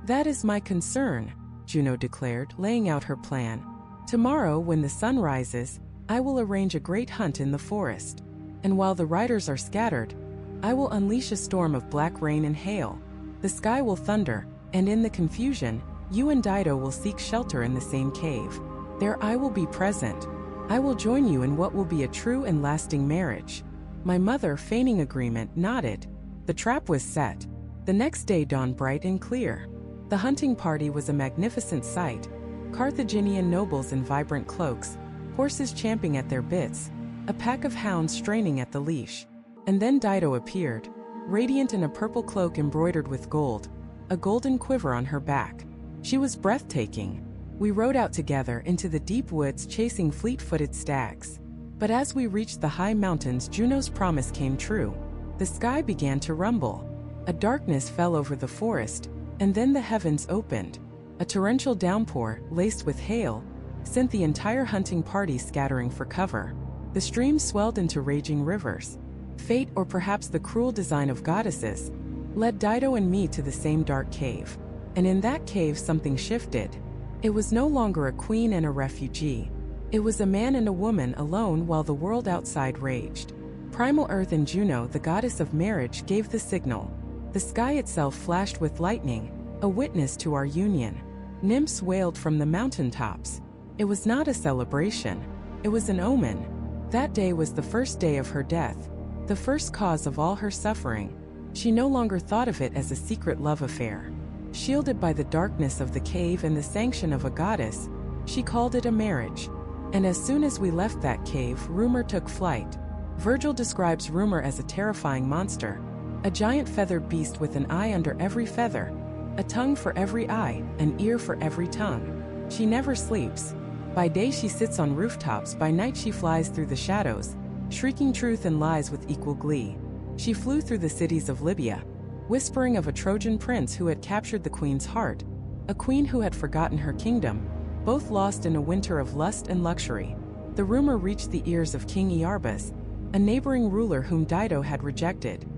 "That is my concern," Juno declared, laying out her plan. "Tomorrow, when the sun rises, I will arrange a great hunt in the forest. And while the riders are scattered, I will unleash a storm of black rain and hail. The sky will thunder, and in the confusion, you and Dido will seek shelter in the same cave. There I will be present. I will join you in what will be a true and lasting marriage." My mother, feigning agreement, nodded. The trap was set. The next day dawned bright and clear. The hunting party was a magnificent sight. Carthaginian nobles in vibrant cloaks, horses champing at their bits, a pack of hounds straining at the leash. And then Dido appeared, radiant in a purple cloak embroidered with gold, a golden quiver on her back. She was breathtaking. We rode out together into the deep woods chasing fleet-footed stags. But as we reached the high mountains, Juno's promise came true. The sky began to rumble. A darkness fell over the forest, and then the heavens opened. A torrential downpour, laced with hail, sent the entire hunting party scattering for cover. The streams swelled into raging rivers. Fate, or perhaps the cruel design of goddesses, led Dido and me to the same dark cave. And in that cave something shifted. It was no longer a queen and a refugee. It was a man and a woman alone while the world outside raged. Primal Earth and Juno, the goddess of marriage, gave the signal. The sky itself flashed with lightning, a witness to our union. Nymphs wailed from the mountaintops. It was not a celebration. It was an omen. That day was the first day of her death, the first cause of all her suffering. She no longer thought of it as a secret love affair. Shielded by the darkness of the cave and the sanction of a goddess, she called it a marriage. And as soon as we left that cave, rumor took flight. Virgil describes rumor as a terrifying monster, a giant feathered beast with an eye under every feather, a tongue for every eye, an ear for every tongue. She never sleeps. By day she sits on rooftops, by night she flies through the shadows, shrieking truth and lies with equal glee. She flew through the cities of Libya, whispering of a Trojan prince who had captured the queen's heart, a queen who had forgotten her kingdom, both lost in a winter of lust and luxury. The rumor reached the ears of King Iarbas, a neighboring ruler whom Dido had rejected.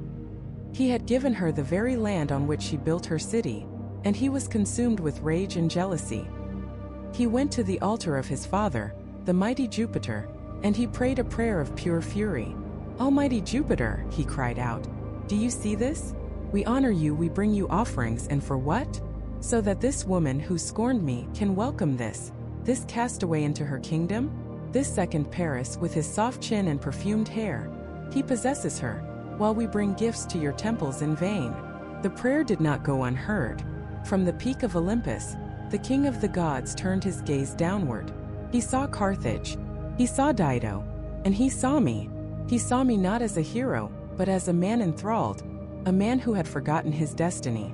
He had given her the very land on which she built her city, and he was consumed with rage and jealousy. He went to the altar of his father, the mighty Jupiter, and he prayed a prayer of pure fury. "Almighty Jupiter," he cried out, "do you see this? We honor you, we bring you offerings, and for what? So that this woman who scorned me can welcome this castaway into her kingdom? This second Paris with his soft chin and perfumed hair. He possesses her, while we bring gifts to your temples in vain. The prayer did not go unheard. From the peak of Olympus, the king of the gods turned his gaze downward. He saw Carthage. He saw Dido. And he saw me. He saw me not as a hero, but as a man enthralled, a man who had forgotten his destiny.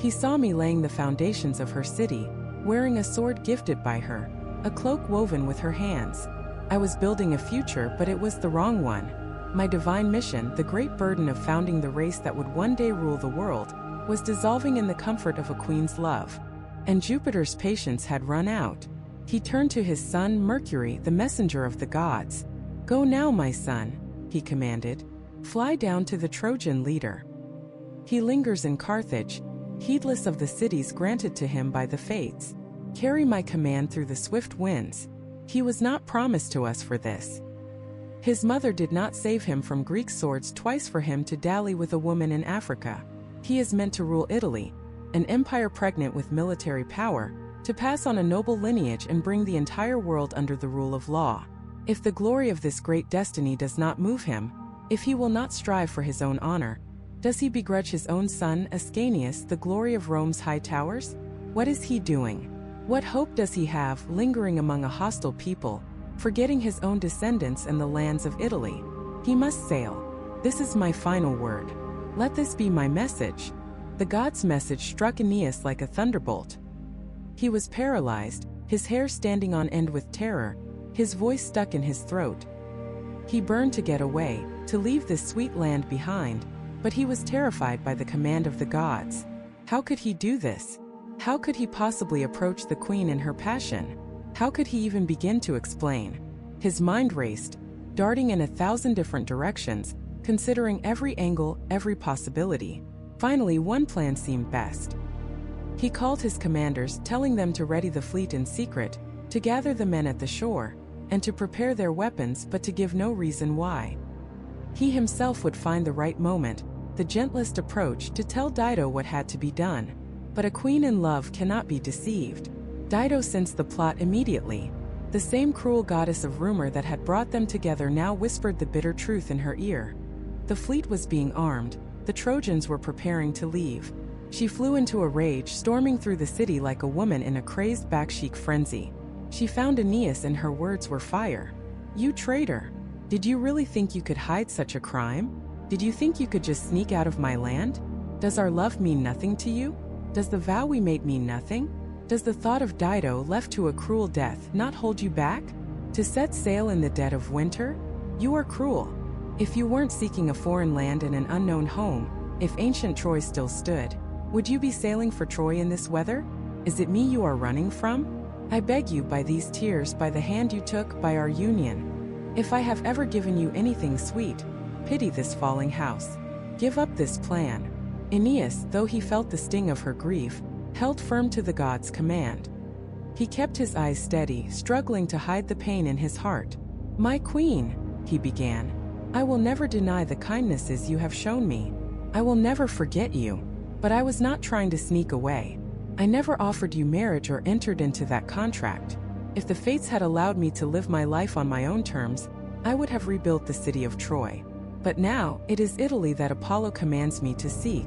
He saw me laying the foundations of her city, wearing a sword gifted by her, a cloak woven with her hands. I was building a future, but it was the wrong one. My divine mission, the great burden of founding the race that would one day rule the world, was dissolving in the comfort of a queen's love. And Jupiter's patience had run out. He turned to his son Mercury, the messenger of the gods. "Go now, my son," he commanded. "Fly down to the Trojan leader. He lingers in Carthage, heedless of the cities granted to him by the fates. Carry my command through the swift winds. He was not promised to us for this. His mother did not save him from Greek swords twice for him to dally with a woman in Africa. He is meant to rule Italy, an empire pregnant with military power, to pass on a noble lineage and bring the entire world under the rule of law. If the glory of this great destiny does not move him, if he will not strive for his own honor, does he begrudge his own son, Aeneas, the glory of Rome's high towers? What is he doing? What hope does he have, lingering among a hostile people, forgetting his own descendants and the lands of Italy? He must sail. This is my final word. Let this be my message." The god's message struck Aeneas like a thunderbolt. He was paralyzed, his hair standing on end with terror, his voice stuck in his throat. He burned to get away, to leave this sweet land behind, but he was terrified by the command of the gods. How could he do this? How could he possibly approach the queen in her passion? How could he even begin to explain? His mind raced, darting in 1,000 different directions, considering every angle, every possibility. Finally, one plan seemed best. He called his commanders, telling them to ready the fleet in secret, to gather the men at the shore, and to prepare their weapons, but to give no reason why. He himself would find the right moment, the gentlest approach, to tell Dido what had to be done. But a queen in love cannot be deceived. Dido sensed the plot immediately. The same cruel goddess of rumor that had brought them together now whispered the bitter truth in her ear. The fleet was being armed. The Trojans were preparing to leave. She flew into a rage, storming through the city like a woman in a crazed backchic frenzy. She found Aeneas, and her words were fire. "You traitor! Did you really think you could hide such a crime? Did you think you could just sneak out of my land? Does our love mean nothing to you? Does the vow we made mean nothing? Does the thought of Dido, left to a cruel death, not hold you back? To set sail in the dead of winter? You are cruel. If you weren't seeking a foreign land and an unknown home, if ancient Troy still stood, would you be sailing for Troy in this weather? Is it me you are running from? I beg you, by these tears, by the hand you took, by our union. If I have ever given you anything sweet, pity this falling house. Give up this plan." Aeneas, though he felt the sting of her grief, held firm to the god's command. He kept his eyes steady, struggling to hide the pain in his heart. "My queen," he began, "I will never deny the kindnesses you have shown me. I will never forget you. But I was not trying to sneak away. I never offered you marriage or entered into that contract. If the fates had allowed me to live my life on my own terms, I would have rebuilt the city of Troy. But now, it is Italy that Apollo commands me to seek.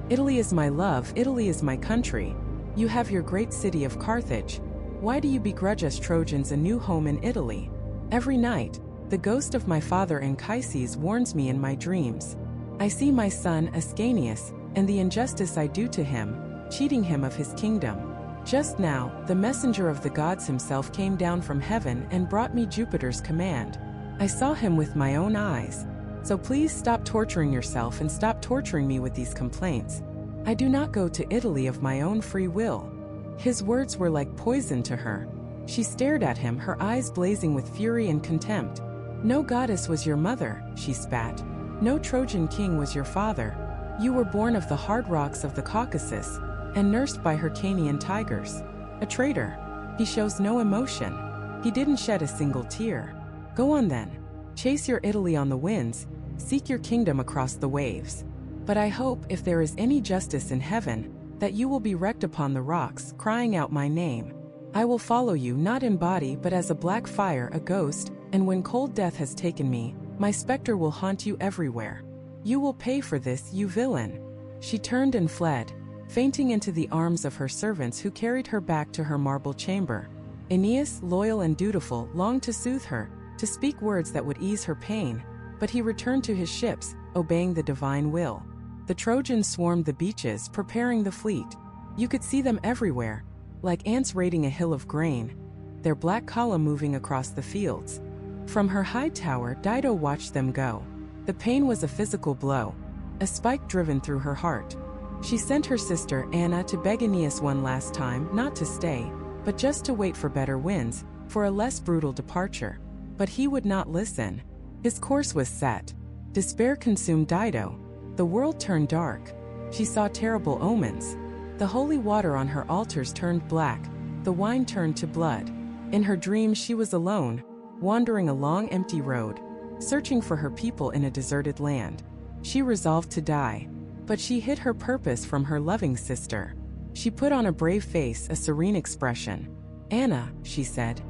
Italy is my love, Italy is my country. You have your great city of Carthage. Why do you begrudge us Trojans a new home in Italy? Every night, the ghost of my father Anchises warns me in my dreams. I see my son Aeneas, and the injustice I do to him, cheating him of his kingdom. Just now, the messenger of the gods himself came down from heaven and brought me Jupiter's command. I saw him with my own eyes. So please stop torturing yourself and stop torturing me with these complaints. I do not go to Italy of my own free will." His words were like poison to her. She stared at him, her eyes blazing with fury and contempt. "No goddess was your mother," she spat. "No Trojan king was your father. You were born of the hard rocks of the Caucasus, and nursed by Hyrcanian tigers. A traitor. He shows no emotion. He didn't shed a single tear. Go on then. Chase your Italy on the winds, seek your kingdom across the waves. But I hope, if there is any justice in heaven, that you will be wrecked upon the rocks, crying out my name. I will follow you not in body but as a black fire, a ghost, and when cold death has taken me, my specter will haunt you everywhere. You will pay for this, you villain." She turned and fled, fainting into the arms of her servants who carried her back to her marble chamber. Aeneas, loyal and dutiful, longed to soothe her, to speak words that would ease her pain, but he returned to his ships, obeying the divine will. The Trojans swarmed the beaches, preparing the fleet. You could see them everywhere, like ants raiding a hill of grain, their black column moving across the fields. From her high tower, Dido watched them go. The pain was a physical blow, a spike driven through her heart. She sent her sister Anna to beg Aeneas one last time not to stay, but just to wait for better winds, for a less brutal departure. But he would not listen. His course was set. Despair consumed Dido. The world turned dark. She saw terrible omens. The holy water on her altars turned black, the wine turned to blood. In her dreams she was alone, wandering a long empty road, searching for her people in a deserted land. She resolved to die, but she hid her purpose from her loving sister. She put on a brave face, a serene expression. "Anna," she said,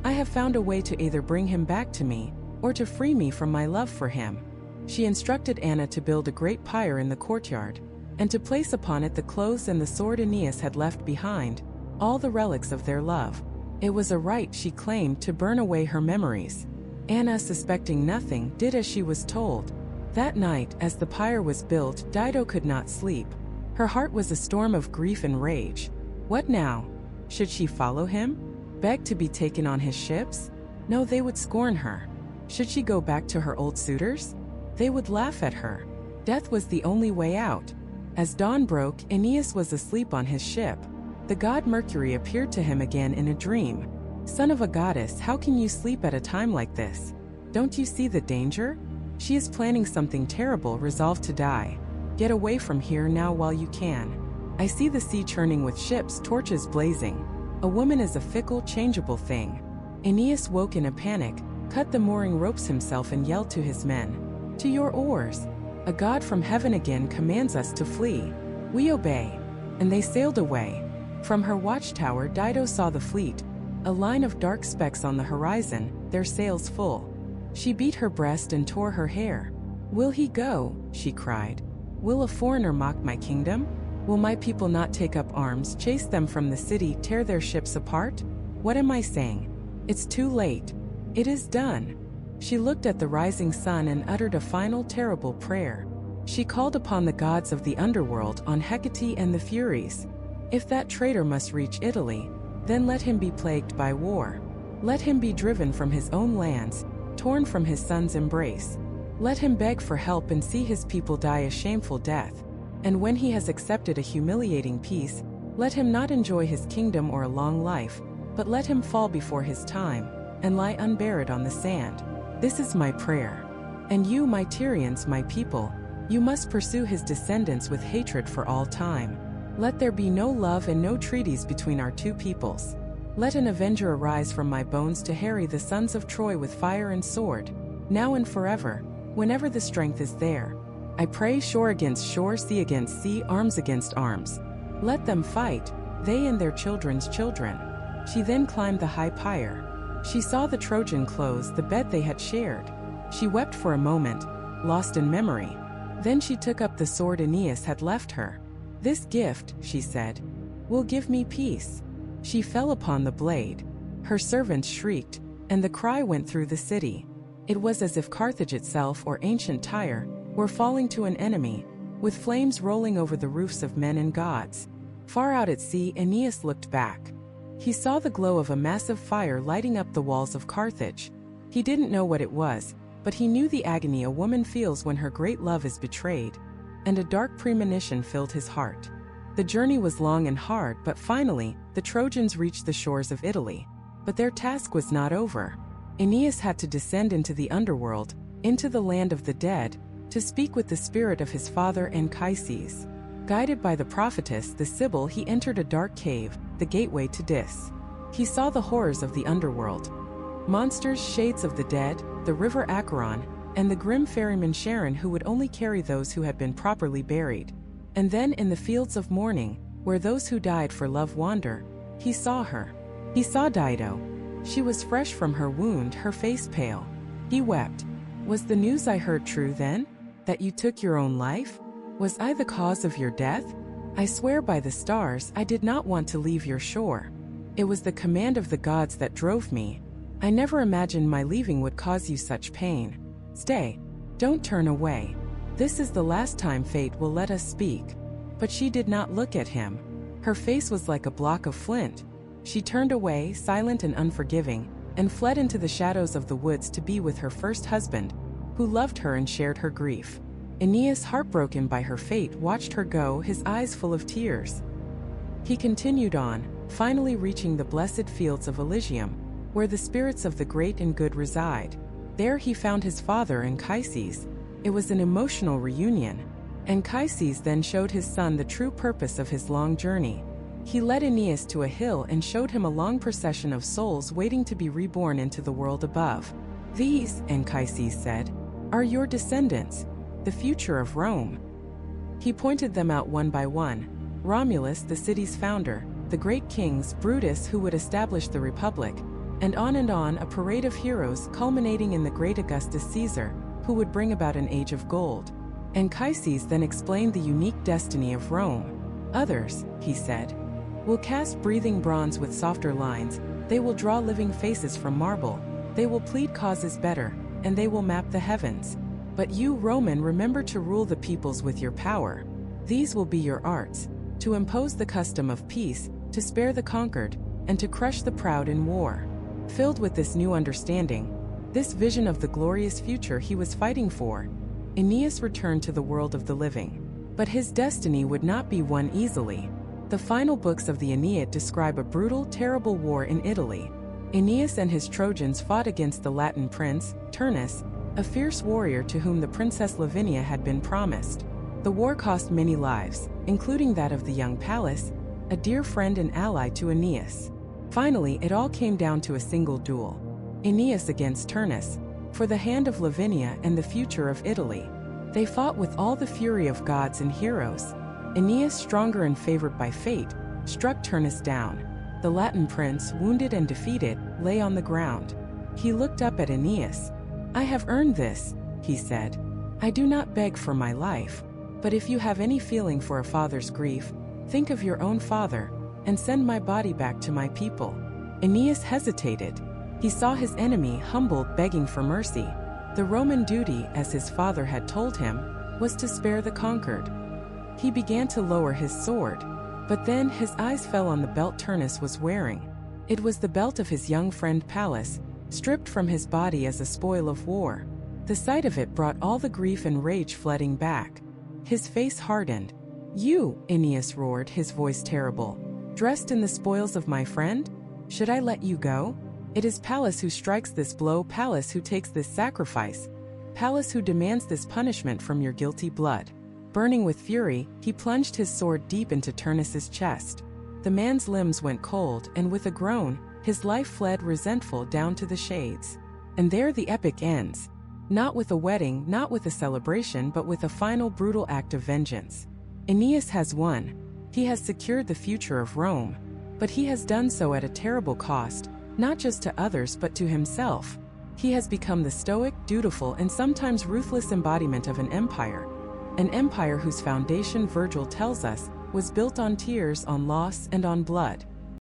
"I have found a way to either bring him back to me, or to free me from my love for him." She instructed Anna to build a great pyre in the courtyard, and to place upon it the clothes and the sword Aeneas had left behind, all the relics of their love. It was a rite, she claimed, to burn away her memories. Anna, suspecting nothing, did as she was told. That night, as the pyre was built, Dido could not sleep. Her heart was a storm of grief and rage. What now? Should she follow him? Beg to be taken on his ships? No, they would scorn her. Should she go back to her old suitors? They would laugh at her. Death was the only way out. As dawn broke, Aeneas was asleep on his ship. The god Mercury appeared to him again in a dream. "Son of a goddess, how can you sleep at a time like this? Don't you see the danger? She is planning something terrible, resolved to die. Get away from here now while you can. I see the sea churning with ships, torches blazing. A woman is a fickle, changeable thing." Aeneas woke in a panic, cut the mooring ropes himself and yelled to his men, "To your oars! A god from heaven again commands us to flee. We obey." And they sailed away. From her watchtower, Dido saw the fleet, a line of dark specks on the horizon, their sails full. She beat her breast and tore her hair. "Will he go?" she cried. "Will a foreigner mock my kingdom? Will my people not take up arms, chase them from the city, tear their ships apart? What am I saying? It's too late. It is done." She looked at the rising sun and uttered a final terrible prayer. She called upon the gods of the underworld, on Hecate and the Furies. If that traitor must reach Italy, then let him be plagued by war. Let him be driven from his own lands, torn from his son's embrace. Let him beg for help and see his people die a shameful death. And when he has accepted a humiliating peace, let him not enjoy his kingdom or a long life, but let him fall before his time, and lie unburied on the sand. This is my prayer. And you, my Tyrians, my people, you must pursue his descendants with hatred for all time. Let there be no love and no treaties between our two peoples. Let an avenger arise from my bones to harry the sons of Troy with fire and sword, now and forever, whenever the strength is there. I pray, shore against shore, sea against sea, arms against arms. Let them fight, they and their children's children." She then climbed the high pyre. She saw the Trojan clothes, the bed they had shared. She wept for a moment, lost in memory. Then she took up the sword Aeneas had left her. "This gift," she said, "will give me peace." She fell upon the blade. Her servants shrieked, and the cry went through the city. It was as if Carthage itself, or ancient Tyre, were falling to an enemy, with flames rolling over the roofs of men and gods. Far out at sea, Aeneas looked back. He saw the glow of a massive fire lighting up the walls of Carthage. He didn't know what it was, but he knew the agony a woman feels when her great love is betrayed, and a dark premonition filled his heart. The journey was long and hard, but finally, the Trojans reached the shores of Italy. But their task was not over. Aeneas had to descend into the underworld, into the land of the dead, to speak with the spirit of his father Anchises. Guided by the prophetess, the Sibyl, he entered a dark cave, the gateway to Dis. He saw the horrors of the underworld. Monsters, shades of the dead, the river Acheron, and the grim ferryman Charon who would only carry those who had been properly buried. And then in the fields of mourning, where those who died for love wander, he saw her. He saw Dido. She was fresh from her wound, her face pale. He wept. Was the news I heard true then? That you took your own life? Was I the cause of your death? I swear by the stars I did not want to leave your shore. It was the command of the gods that drove me. I never imagined my leaving would cause you such pain. Stay. Don't turn away. This is the last time fate will let us speak. But she did not look at him. Her face was like a block of flint. She turned away, silent and unforgiving, and fled into the shadows of the woods to be with her first husband, who loved her and shared her grief. Aeneas, heartbroken by her fate, watched her go, his eyes full of tears. He continued on, finally reaching the blessed fields of Elysium, where the spirits of the great and good reside. There he found his father, Anchises. It was an emotional reunion. Anchises then showed his son the true purpose of his long journey. He led Aeneas to a hill and showed him a long procession of souls waiting to be reborn into the world above. These, Anchises said, are your descendants, the future of Rome. He pointed them out one by one. Romulus, the city's founder, the great kings, Brutus, who would establish the Republic, and on, a parade of heroes culminating in the great Augustus Caesar, who would bring about an age of gold. Anchises then explained the unique destiny of Rome. Others, he said, will cast breathing bronze with softer lines, they will draw living faces from marble, they will plead causes better, and they will map the heavens. But you, Roman, remember to rule the peoples with your power. These will be your arts, to impose the custom of peace, to spare the conquered, and to crush the proud in war. Filled with this new understanding, this vision of the glorious future he was fighting for, Aeneas returned to the world of the living. But his destiny would not be won easily. The final books of the Aeneid describe a brutal, terrible war in Italy. Aeneas and his Trojans fought against the Latin prince, Turnus, a fierce warrior to whom the princess Lavinia had been promised. The war cost many lives, including that of the young Pallas, a dear friend and ally to Aeneas. Finally, it all came down to a single duel. Aeneas against Turnus, for the hand of Lavinia and the future of Italy. They fought with all the fury of gods and heroes. Aeneas, stronger and favored by fate, struck Turnus down. The Latin prince, wounded and defeated, lay on the ground. He looked up at Aeneas. I have earned this, he said. I do not beg for my life. But if you have any feeling for a father's grief, think of your own father, and send my body back to my people. Aeneas hesitated. He saw his enemy, humbled, begging for mercy. The Roman duty, as his father had told him, was to spare the conquered. He began to lower his sword, but then his eyes fell on the belt Turnus was wearing. It was the belt of his young friend Pallas, stripped from his body as a spoil of war. The sight of it brought all the grief and rage flooding back. His face hardened. You, Aeneas roared, his voice terrible, dressed in the spoils of my friend? Should I let you go? It is Pallas who strikes this blow, Pallas who takes this sacrifice, Pallas who demands this punishment from your guilty blood. Burning with fury, he plunged his sword deep into Turnus's chest. The man's limbs went cold, and with a groan, his life fled resentful down to the shades. And there the epic ends. Not with a wedding, not with a celebration, but with a final brutal act of vengeance. Aeneas has won. He has secured the future of Rome. But he has done so at a terrible cost, not just to others but to himself. He has become the stoic, dutiful, and sometimes ruthless embodiment of an empire whose foundation, Virgil tells us, was built on tears, on loss, and on blood.